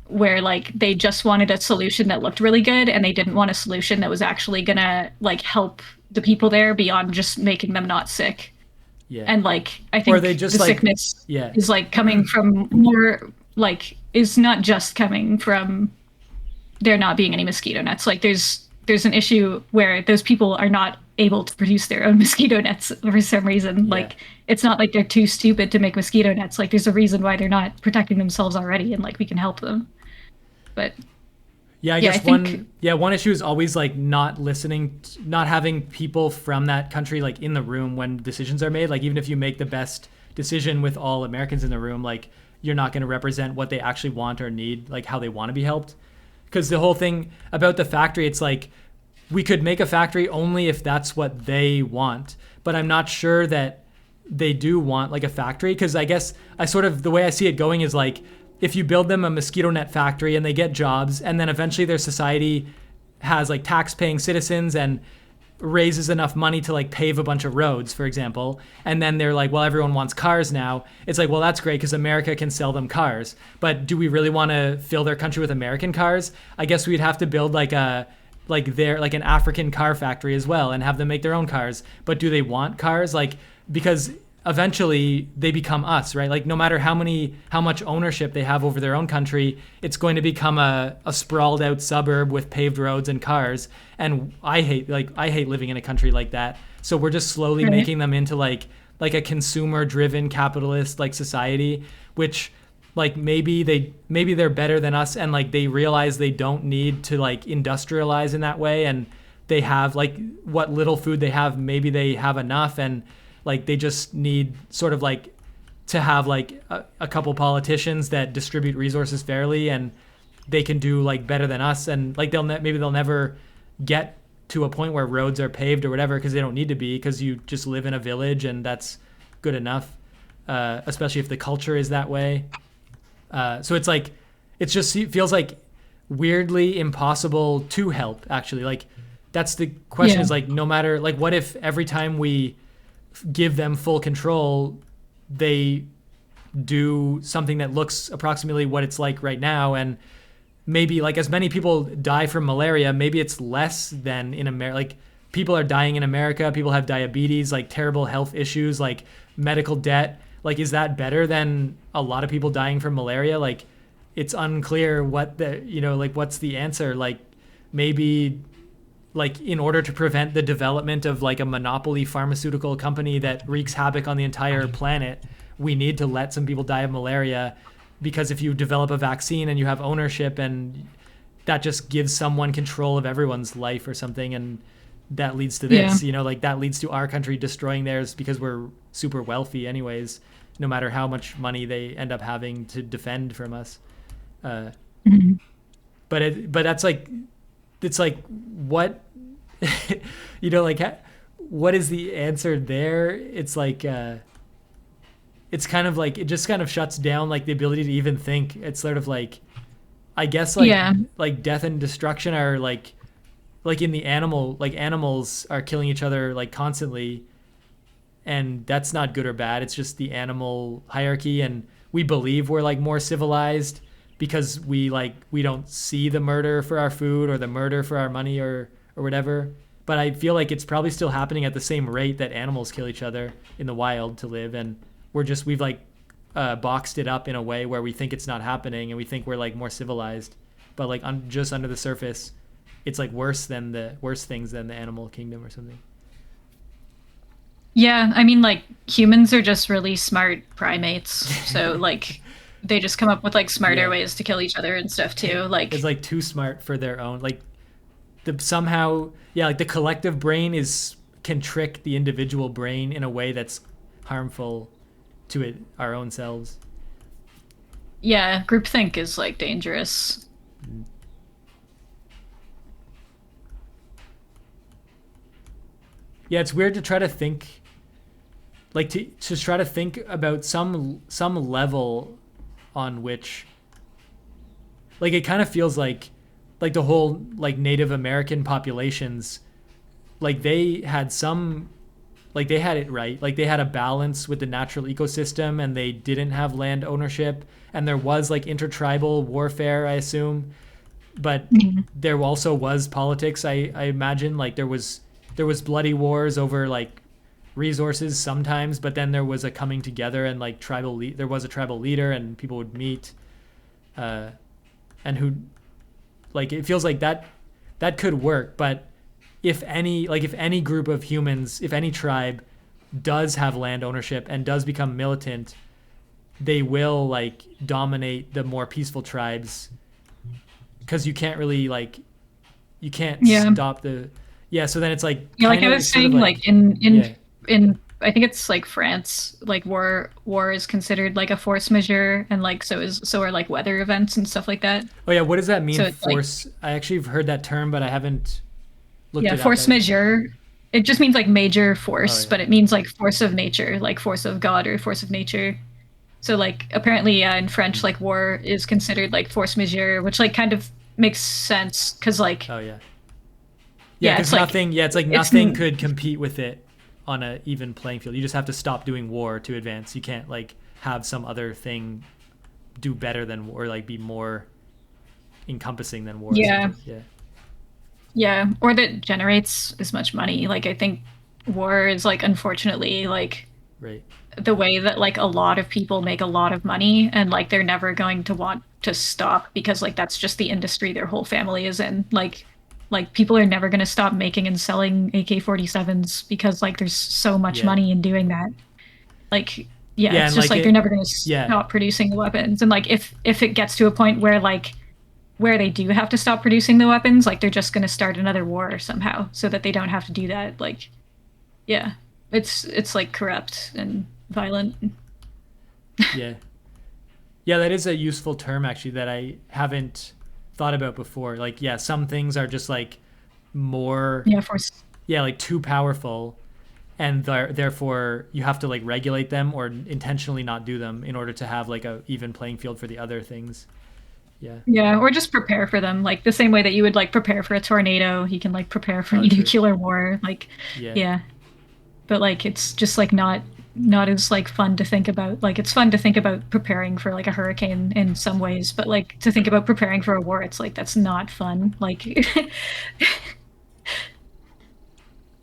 where like they just wanted a solution that looked really good and they didn't want a solution that was actually gonna like help the people there beyond just making them not sick. Yeah. And like I Or they think just the like sickness yeah. is like coming from more like is not just coming from there not being any mosquito nets. Like there's an issue where those people are not able to produce their own mosquito nets for some reason. Yeah. Like it's not like they're too stupid to make mosquito nets. Like there's a reason why they're not protecting themselves already, and like we can help them. But Yeah, I yeah, I guess think one issue is always like not listening, not having people from that country like in the room when decisions are made. Like even if you make the best decision with all Americans in the room, like you're not going to represent what they actually want or need, like how they want to be helped. Because the whole thing about the factory, it's like we could make a factory only if that's what they want. But I'm not sure that they do want like a factory, because I guess I sort of the way I see it going is like if you build them a mosquito net factory and they get jobs, and then eventually their society has like tax paying citizens and raises enough money to like pave a bunch of roads, for example, and then they're like, well, everyone wants cars now. It's like, well, that's great because America can sell them cars, but do we really want to fill their country with American cars? I guess we'd have to build like an African car factory as well and have them make their own cars. But do they want cars? Like, because eventually they become us, right? Like no matter how much ownership they have over their own country, it's going to become a sprawled out suburb with paved roads and cars. And I hate living in a country like that. So we're just slowly right. making them into like a consumer driven capitalist like society, which like maybe they're better than us, and like they realize they don't need to like industrialize in that way, and they have like what little food they have, maybe they have enough, and like they just need sort of like to have like a couple politicians that distribute resources fairly, and they can do like better than us, and like maybe they'll never get to a point where roads are paved or whatever because they don't need to be, because you just live in a village and that's good enough, especially if the culture is that way. So it's like it feels like weirdly impossible to help, actually. Like, that's the question, Yeah. is like, no matter, like, what if every time we give them full control, they do something that looks approximately what it's like right now, and maybe like as many people die from malaria, maybe it's less than in America. Like, people are dying in America, people have diabetes, like terrible health issues, like medical debt. Like, is that better than a lot of people dying from malaria? Like, it's unclear what the, like, what's the answer. Like, maybe, like, in order to prevent the development of like a monopoly pharmaceutical company that wreaks havoc on the entire planet, we need to let some people die of malaria, because if you develop a vaccine and you have ownership, and that just gives someone control of everyone's life or something, and that leads to Yeah. this, like, that leads to our country destroying theirs because we're super wealthy anyways, no matter how much money they end up having to defend from us. uh, Mhm. but that's like, it's like, what, like, what is the answer there? It's like, it's kind of like, it just kind of shuts down like the ability to even think. It's sort of like, I guess, Yeah. like death and destruction are like in the animal, like animals are killing each other like constantly, and that's not good or bad. It's just the animal hierarchy, and we believe we're like more civilized because we don't see the murder for our food or the murder for our money, or whatever. But I feel like it's probably still happening at the same rate that animals kill each other in the wild to live, and we've like, boxed it up in a way where we think it's not happening, and we think we're like more civilized, but like, just under the surface, it's like worse things than the animal kingdom or something. Yeah, I mean, like humans are just really smart primates, so like they just come up with like smarter Yeah, ways to kill each other and stuff too. it's Like, like too smart for their own, like, the somehow, yeah, like the collective brain is can trick the individual brain in a way that's harmful to our own selves. yeah, groupthink is like dangerous. Yeah, it's weird to try to think, like, to try to think about some level on which, like, it kind of feels like the whole like Native American populations, like they had some, like they had it right, like they had a balance with the natural ecosystem, and they didn't have land ownership, and there was like intertribal warfare, I assume, but Mhm. there also was politics, I imagine. Like, there was bloody wars over like resources sometimes, but then there was a coming together, and like there was a tribal leader, and people would meet, uh, and who, like, it feels like that could work. But if any group of humans, if any tribe does have land ownership and does become militant, they will like dominate the more peaceful tribes, because you can't really like, you can't Yeah. stop the, yeah. So then it's like, Yeah, like kind I of, was it's sort of saying, like, like in yeah, I think it's like France, like war is considered like a force majeure, and like so are like weather events and stuff like that. oh yeah, what does that mean, So it's like, force? I actually have heard that term, but I haven't looked yeah, it up. force majeure. It just means like major Oh force, yeah. but it means like force of nature, like force of God or force of nature. So like apparently in French, Mm. like war is considered like force majeure, which like kind of makes sense because like Oh yeah. Yeah, yeah, because it's like nothing. Yeah, it's like it's nothing could compete with it on a even playing field. You just have to stop doing war to advance. You can't like have some other thing do better than war, or like be more encompassing than war or yeah, something. Yeah. yeah, or that generates as much money. Like I think war is like unfortunately like Right. the way that like a lot of people make a lot of money and like they're never going to want to stop because like that's just the industry their whole family is in. Like people are never going to stop making and selling AK-47s because like there's so much Yeah. money in doing that. Like yeah, Yeah, it's and just like like they're it. never going to Yeah. stop producing the weapons. And like if it gets to a point where like where they do have to stop producing the weapons, like they're just going to start another war somehow so that they don't have to do that. Like yeah, it's like corrupt and violent. Yeah. Yeah, that is a useful term actually that I haven't thought about before. Like, yeah, some things are just like more, Yeah, force. yeah, like too powerful, and therefore you have to like regulate them or intentionally not do them in order to have like a even playing field for the other things. Yeah. Yeah, or just prepare for them, like the same way that you would like prepare for a tornado, you can like prepare for Oh, true. nuclear war. Like, Yeah. yeah, but like it's just like not as like fun to think about. Like it's fun to think about preparing for like a hurricane in some ways, but like to think about preparing for a war, it's like that's not fun. Like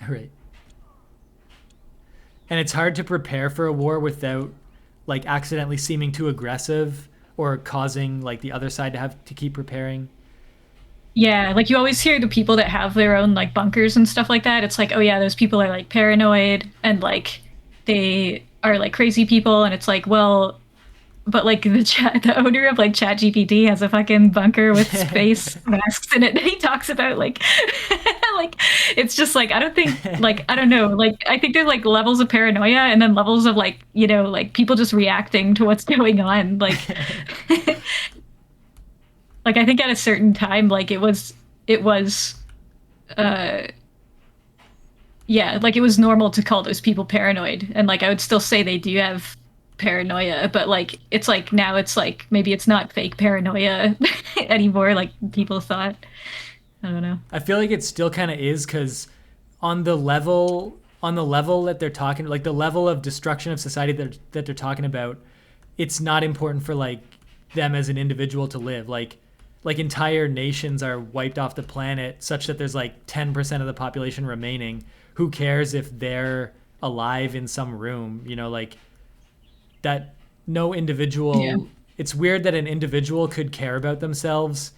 Right. And it's hard to prepare for a war without like accidentally seeming too aggressive or causing like the other side to have to keep preparing. yeah, like you always hear the people that have their own like bunkers and stuff like that. It's like, oh yeah, those people are like paranoid and like they are like crazy people and it's like, well, but like the owner of like ChatGPT has a fucking bunker with space masks in it that he talks about like like it's just like I don't think like I don't know like I think there's like levels of paranoia and then levels of like like people just reacting to what's going on like I think at a certain time like it was uh yeah, like it was normal to call those people paranoid. And like I would still say they do have paranoia, but like it's like now it's like maybe it's not fake paranoia anymore like people thought. I don't know. I feel like it still kind of is because on the level that they're talking, like the level of destruction of society that they're talking about, it's not important for like them as an individual to live. Like entire nations are wiped off the planet such that there's like 10% of the population remaining. Who cares if they're alive in some room? Like that no Yeah. individual. It's weird that an individual could care about themselves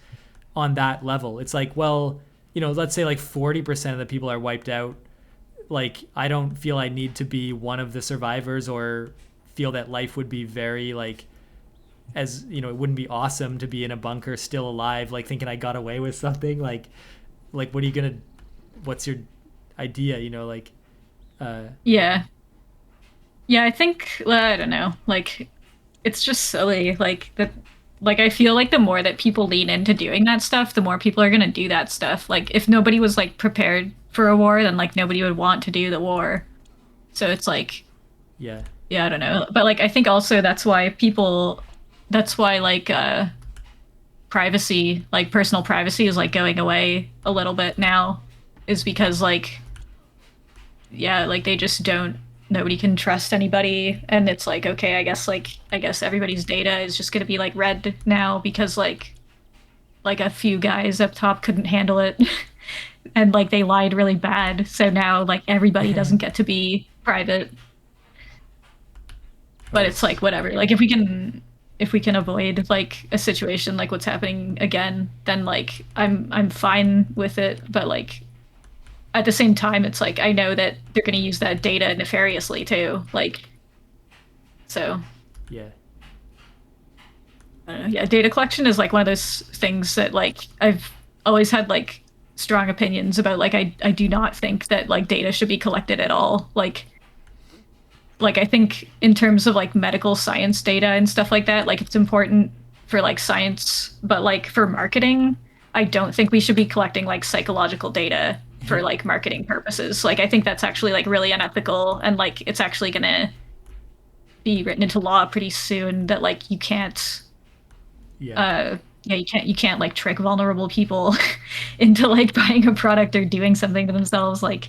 on that level. It's like, well, let's say like 40% of the people are wiped out. Like, I don't feel I need to be one of the survivors or feel that life would be very like, as it wouldn't be awesome to be in a bunker still alive, like thinking I got away with something. Like what are you gonna? What's your idea? Like, uh, Yeah. Yeah, I think I don't know. Like it's just silly like that like I feel like the more that people lean into doing that stuff, the more people are going to do that stuff. Like if nobody was like prepared for a war, then like nobody would want to do the war. So it's like yeah, yeah, I don't know. But like I think also that's why like privacy, like personal privacy is like going away a little bit now is because like yeah, like they just don't nobody can trust anybody and it's like okay, I guess everybody's data is just going to be like read now because like a few guys up top couldn't handle it and like they lied really bad. So now like everybody doesn't get to be private. But right, it's like whatever. Like if we can avoid like a situation like what's happening again, then like I'm fine with it. But like at the same time, it's like I know that they're going to use that data nefariously too. Like so, yeah, I don't know. Yeah, data collection is like one of those things that like I've always had like strong opinions about. Like I do not think that like data should be collected at all. Like I think in terms of like medical science data and stuff like that, like it's important for like science, but like for marketing, I don't think we should be collecting like psychological data for like marketing purposes. Like I think that's actually like really unethical and like it's actually going to be written into law pretty soon that like you can't yeah, uh yeah, you can't like trick vulnerable people into like buying a product or doing something to themselves like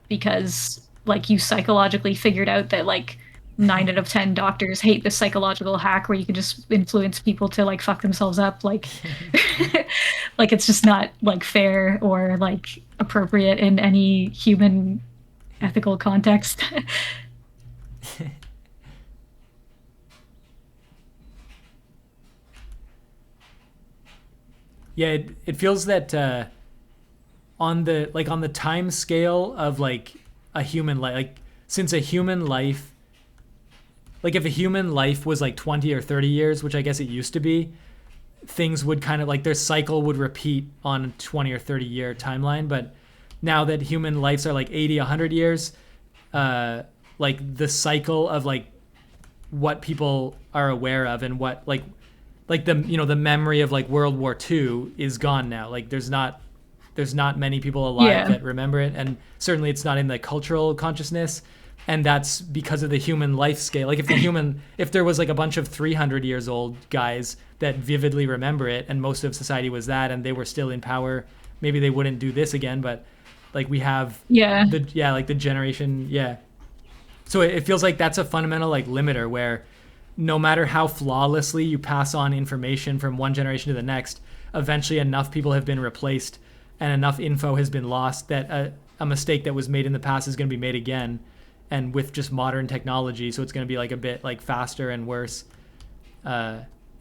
because like you psychologically figured out that like 9 out of 10 doctors hate this psychological hack where you can just influence people to like fuck themselves up like like it's just not like fair or like appropriate in any human ethical context. yeah. It feels that on the time scale of like a human life, like since a human life, like if a human life was like 20 or 30 years, which I guess it used to be, things would kind of like their cycle would repeat on a 20 or 30-year timeline. But now that human lives are like 80, 100 years, uh, like the cycle of like what people are aware of and what like the memory of like World War II is gone now. Like there's not many people alive Yeah. that remember it, and certainly it's not in the cultural consciousness. and that's because of the human life scale. Like if there was like a bunch of 300 years old guys that vividly remember it, and most of society was that, and they were still in power, maybe they wouldn't do this again. But like we have Yeah. like the generation, yeah. So it feels like that's a fundamental like limiter where no matter how flawlessly you pass on information from one generation to the next, eventually enough people have been replaced and enough info has been lost that a mistake that was made in the past is going to be made again, and with just modern technology, so it's going to be like a bit like faster and worse.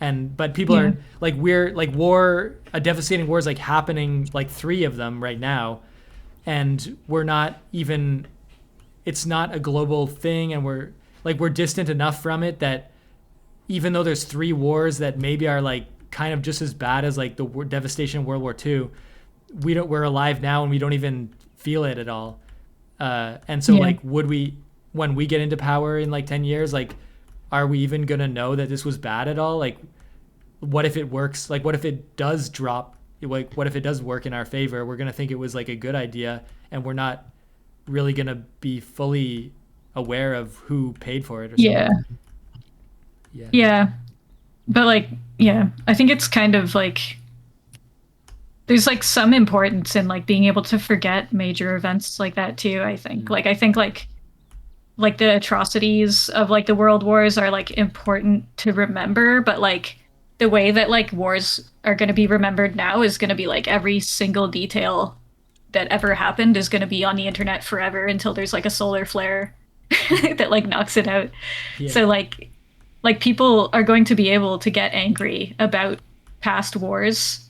And but people Yeah. are like we're like war, a devastating war is like happening, like three of them right now, and we're not even, it's not a global thing, and we're distant enough from it that even though there's three wars that maybe are like kind of just as bad as like the devastation of World War II, we're alive now and we don't even feel it at all. And so Yeah. like would we, when we get into power in like 10 years, like are we even gonna know that this was bad at all? Like what if it works? Like what if it does drop? Like what if it does work in our favor? We're gonna think it was like a good idea, and we're not really gonna be fully aware of who paid for it or Yeah. something. Yeah. Yeah. But like, yeah, I think it's kind of like there's like some importance in like being able to forget major events like that too, I think. Mm. Like I think like the atrocities of like the world wars are like important to remember, but like the way that like wars are going to be remembered now is going to be like every single detail that ever happened is going to be on the internet forever until there's like a solar flare that like knocks it out. Yeah. So like people are going to be able to get angry about past wars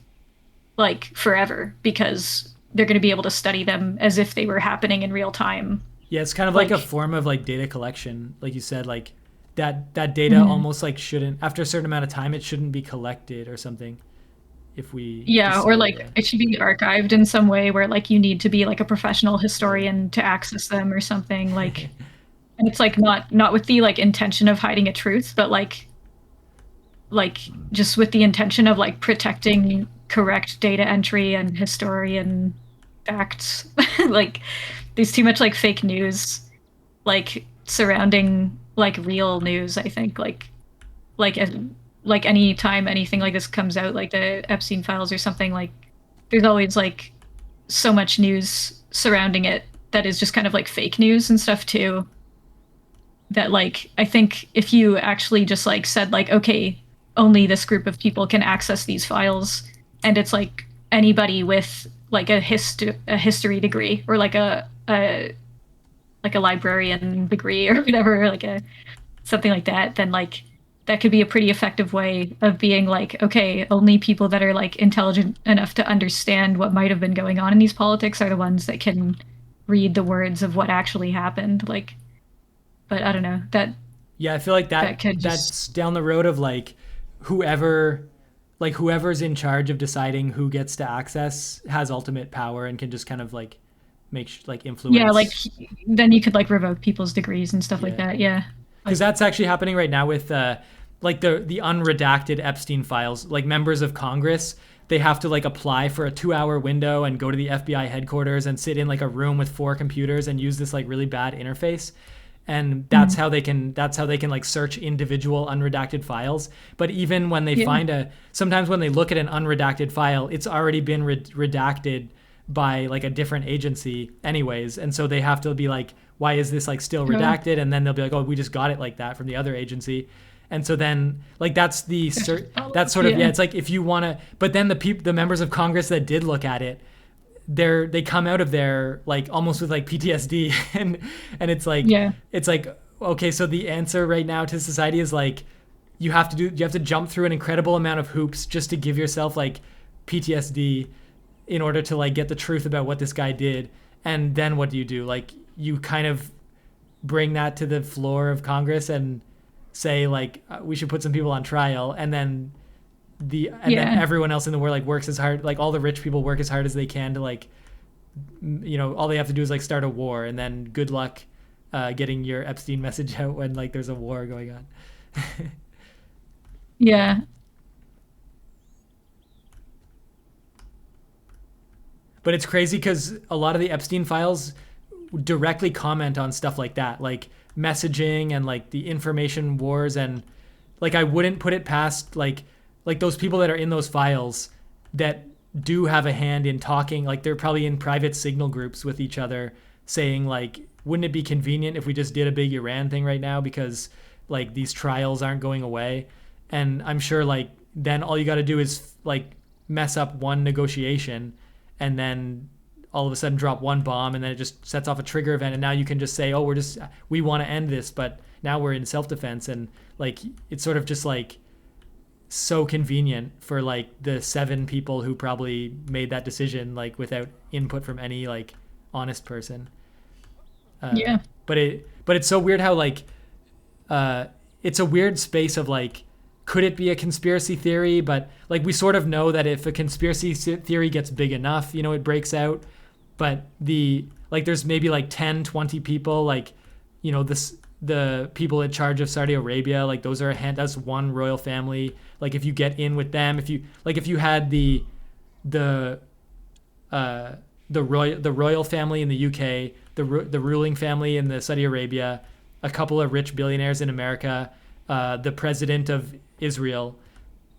like forever because they're going to be able to study them as if they were happening in real time. Yeah, it's kind of like a Like, form of like data collection, like you said, like that data mhm. almost like shouldn't, after a certain amount of time it shouldn't be collected or something if we Yeah, or decide, like yeah. it should be archived in some way where like you need to be like a professional Yeah. historian to access them or something like, and it's like not with the like intention of hiding a truth, but like just with the intention of like protecting correct data entry and historian facts. Like there's too much like fake news like surrounding like real news, I think. Like like any time anything like this comes out, like the Epstein files or something, like there's always like so much news surrounding it that is just kind of like fake news and stuff too. That like I think if you actually just like said like, okay, only this group of people can access these files, and it's like anybody with like a history degree or like a librarian degree or whatever, like a something like that, then like that could be a pretty effective way of being like, okay, only people that are like intelligent enough to understand what might have been going on in these politics are the ones that can read the words of what actually happened. Like, but I don't know, Yeah, I feel like that could just that's down the road of like whoever, like whoever's in charge of deciding who gets to access has ultimate power and can just kind of like like yeah, like influence. then you could like revoke people's degrees and stuff like Yeah. that. Yeah. Because Like that's actually happening right now with like the unredacted Epstein files. Like members of Congress, they have to like apply for a 2 hour window and go to the FBI headquarters and sit in like a room with four computers and use this like really bad interface. And mhm. that's how they can like search individual unredacted files. But even when they Yeah. find sometimes when they look at an unredacted file, it's already been redacted by like a different agency anyways, and so they have to be like, why is this like still No. redacted? And then they'll be like, oh, we just got it like that from the other agency. And so then like that's sort of, yeah, Yeah. it's like if you want to, but then the members of Congress that did look at it, they come out of there like almost with like PTSD and Yeah. it's like okay, so the answer right now to society is like you have to jump through an incredible amount of hoops just to give yourself like PTSD in order to like get the truth about what this guy did. And then what do? Like you kind of bring that to the floor of Congress and say like we should put some people on trial, and then Yeah. everyone else in the world like works as hard, like all the rich people work as hard as they can to like all they have to do is like start a war, and then good luck getting your Epstein message out when like there's a war going on. Yeah. But it's crazy because a lot of the Epstein files directly comment on stuff like that, like messaging and like the information wars. And like I wouldn't put it past like those people that are in those files that do have a hand in talking, like they're probably in private signal groups with each other saying like, wouldn't it be convenient if we just did a big Iran thing right now because like these trials aren't going away. And I'm sure like then all you got to do is like mess up one negotiation and then all of a sudden drop one bomb and then it just sets off a trigger event, and now you can just say, oh, we want to end this, but now we're in self-defense. And like it's sort of just like so convenient for like the 7 people who probably made that decision like without input from any like honest person. Yeah. But it's so weird how like it's a weird space of like, could it be a conspiracy theory? But like we sort of know that if a conspiracy theory gets big enough, you know, it breaks out. But there's maybe like 10, 20 people, like, you know, the people in charge of Saudi Arabia, like those are that's one royal family. Like if you get in with them, if you had the royal family in the UK, the ruling family in the Saudi Arabia, a couple of rich billionaires in America, the president of Israel,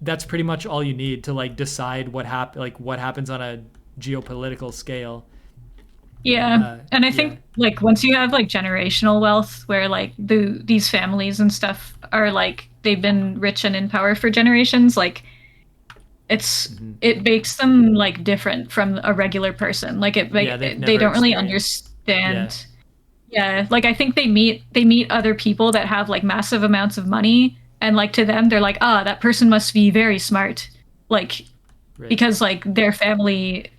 that's pretty much all you need to like decide what happens on a geopolitical scale. Yeah. And I Yeah, think like once you have like generational wealth where like these families and stuff are like they've been rich and in power for generations, like it makes them like different from a regular person. Like yeah, they've they never don't really experienced. Yeah, understand. Yeah, like I think they meet other people that have like massive amounts of money, and like to them they're like, "Ah, that person must be very smart." Like right. because like their family,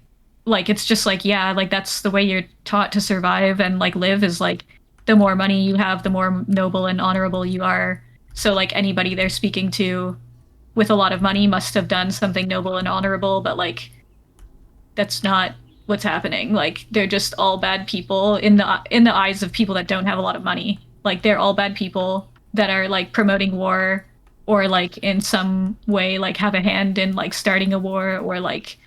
like it's just like, yeah, like that's the way you're taught to survive and like live, is like the more money you have, the more noble and honorable you are. So like anybody they're speaking to with a lot of money must have done something noble and honorable, but like that's not what's happening. Like they're just all bad people in the eyes of people that don't have a lot of money. Like they're all bad people that are like promoting war, or like in some way like have a hand in like starting a war, or like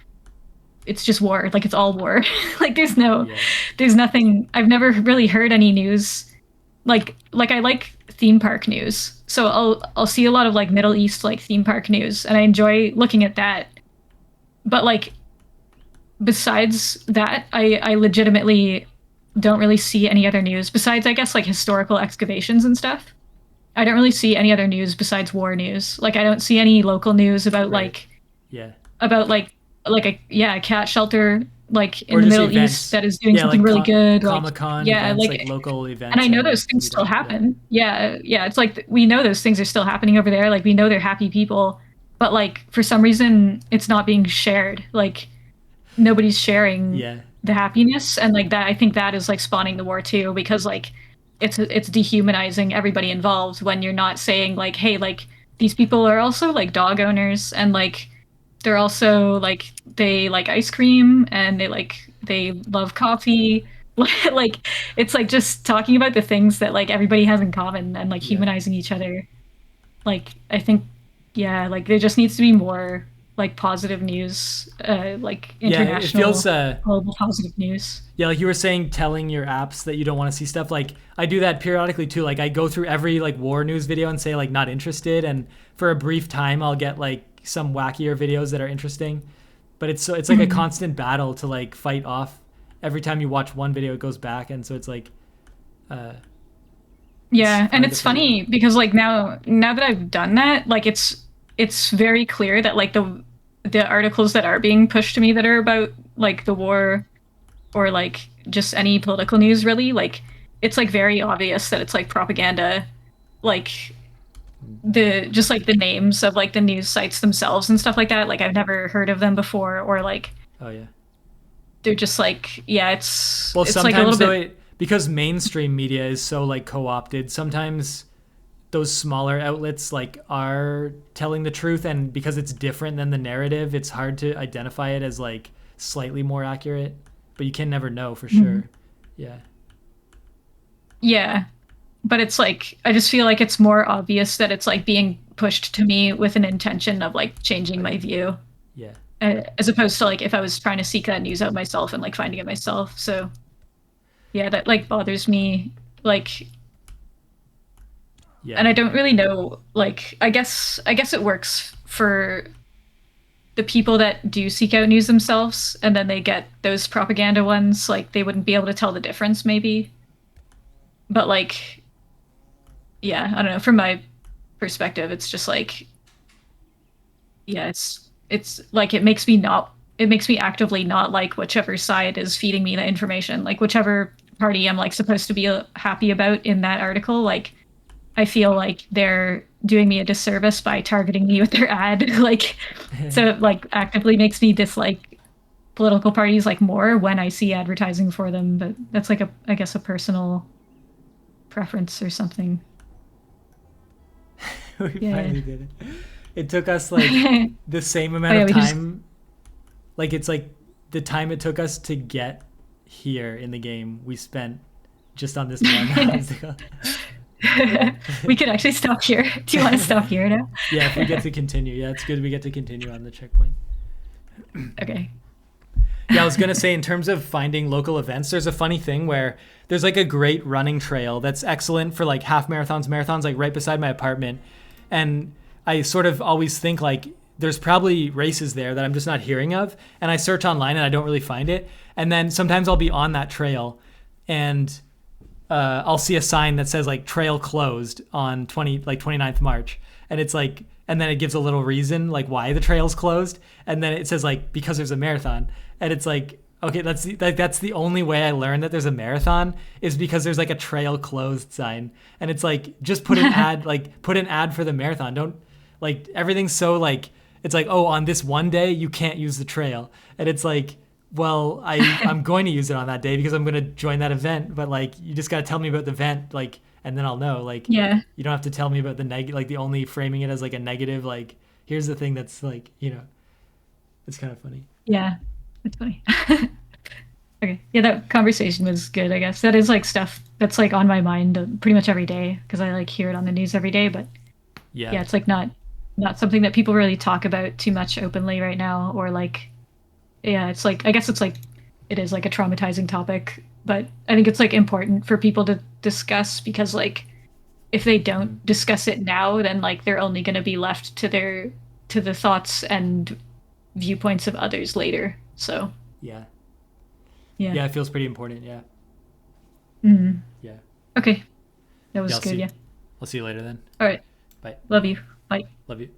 it's just war. Like it's all war. Like Yeah, there's nothing. I've never really heard any news like I like theme park news. So I'll see a lot of like Middle East like theme park news, and I enjoy looking at that. But like besides that, I legitimately don't really see any other news besides I guess like historical excavations and stuff. I don't really see any other news besides war news. Like I don't see any local news right. Yeah, about like a yeah, a cat shelter like in or the just Middle East events. that is doing Yeah, something like really good. Like Comic Con yeah, events, like like local and I events, know and those things we still don't. Yeah, happen. Yeah, yeah. It's like we know those things are still happening over there. Like we know they're happy people, but like for some reason it's not being shared. Like nobody's sharing yeah, the happiness, and like that I think that is like spawning the war too, because like it's dehumanizing everybody involved when you're not saying like, hey, like these people are also like dog owners, and like they're also like they like ice cream, and they love coffee. Like it's like just talking about the things that like everybody has in common, and like yeah. humanizing each other. Like I think yeah, like there just needs to be more like positive news, like Yeah, it feels international global positive news. yeah, like you were saying, telling your apps that you don't want to see stuff. Like I do that periodically too. Like I go through every like war news video and say like not interested, and for a brief time I'll get like some wackier videos that are interesting. But it's like a Mhm. constant battle to like fight off. Every time you watch one video, it goes back, and so it's like uh, it's Yeah, and hard to it's figure out. funny because like now that I've done that, like it's very clear that like the articles that are being pushed to me that are about like the war, or like just any political news really, like it's like very obvious that it's like propaganda. Like the just like the names of like the news sites themselves and stuff like that, like I've never heard of them before, or like Oh yeah. they're just like yeah, it's Well, it's like a little sometimes though, bit. because mainstream media is so like co-opted, sometimes those smaller outlets like are telling the truth, and because it's different than the narrative, it's hard to identify it as like slightly more accurate, but you can never know for Mhm. sure. Yeah. Yeah, but it's like I just feel like it's more obvious that it's like being pushed to me with an intention of like changing Right. my view, Yeah. as opposed to like if I was trying to seek that news out myself and like finding it myself. So yeah, that like bothers me. Like, Yeah. and I don't really know. Like, I guess it works for the people that do seek out news themselves, and then they get those propaganda ones. Like, they wouldn't be able to tell the difference, maybe. But like, yeah, I don't know. From my perspective, it's just like, yeah, it's like it makes me actively not like whichever side is feeding me the information. Like whichever party I'm like supposed to be happy about in that article, like I feel like they're doing me a disservice by targeting me with their ad. Like so it like actively makes me dislike political parties like more when I see advertising for them, but that's like a I guess a personal preference or something. We Yeah. finally did it. It took us like the same Oh amount yeah, of we just time. Like it's like the time it took us to get here in the game we spent just on this one obstacle. we could actually stop here. Do you want to stop here now? Yeah, if we get to continue. Yeah, it's good we get to continue on the checkpoint. Okay. Yeah, I was gonna say in terms of finding local events, there's a funny thing where there's like a great running trail that's excellent for like half marathons, marathons, like right beside my apartment. And I sort of always think like there's probably races there that I'm just not hearing of. And I search online and I don't really find it. And then sometimes I'll be on that trail and I'll see a sign that says like trail closed on 29th March. And it's like, and then it gives a little reason like why the trail's closed. And then it says like, because there's a marathon. And it's like, okay, that's the only way I learned that there's a marathon is because there's like a trail closed sign. And it's like, just put an ad for the marathon. Don't like everything's so like, it's like, oh, on this one day you can't use the trail. And it's like, well, I'm going to use it on that day because I'm going to join that event. But like, you just got to tell me about the event, like, and then I'll know. Like, Yeah. you don't have to tell me about the like the only framing it as like a negative. Like, here's the thing that's like, it's kind of funny. Yeah. It's funny. Okay. Yeah, that conversation was good, I guess. That is like stuff that's like on my mind pretty much every day because I like hear it on the news every day, but Yeah, yeah, it's like not something that people really talk about too much openly right now or like yeah, it's like I guess it's like it is like a traumatizing topic, but I think it's like important for people to discuss because like if they don't discuss it now, then like they're only going to be left to the thoughts and viewpoints of others later. So, yeah, yeah. yeah. It feels pretty important. Yeah, Mhm. yeah, Okay. That yeah. was good, yeah. I'll see you later then. All right. Bye. Love you. Bye. Love you.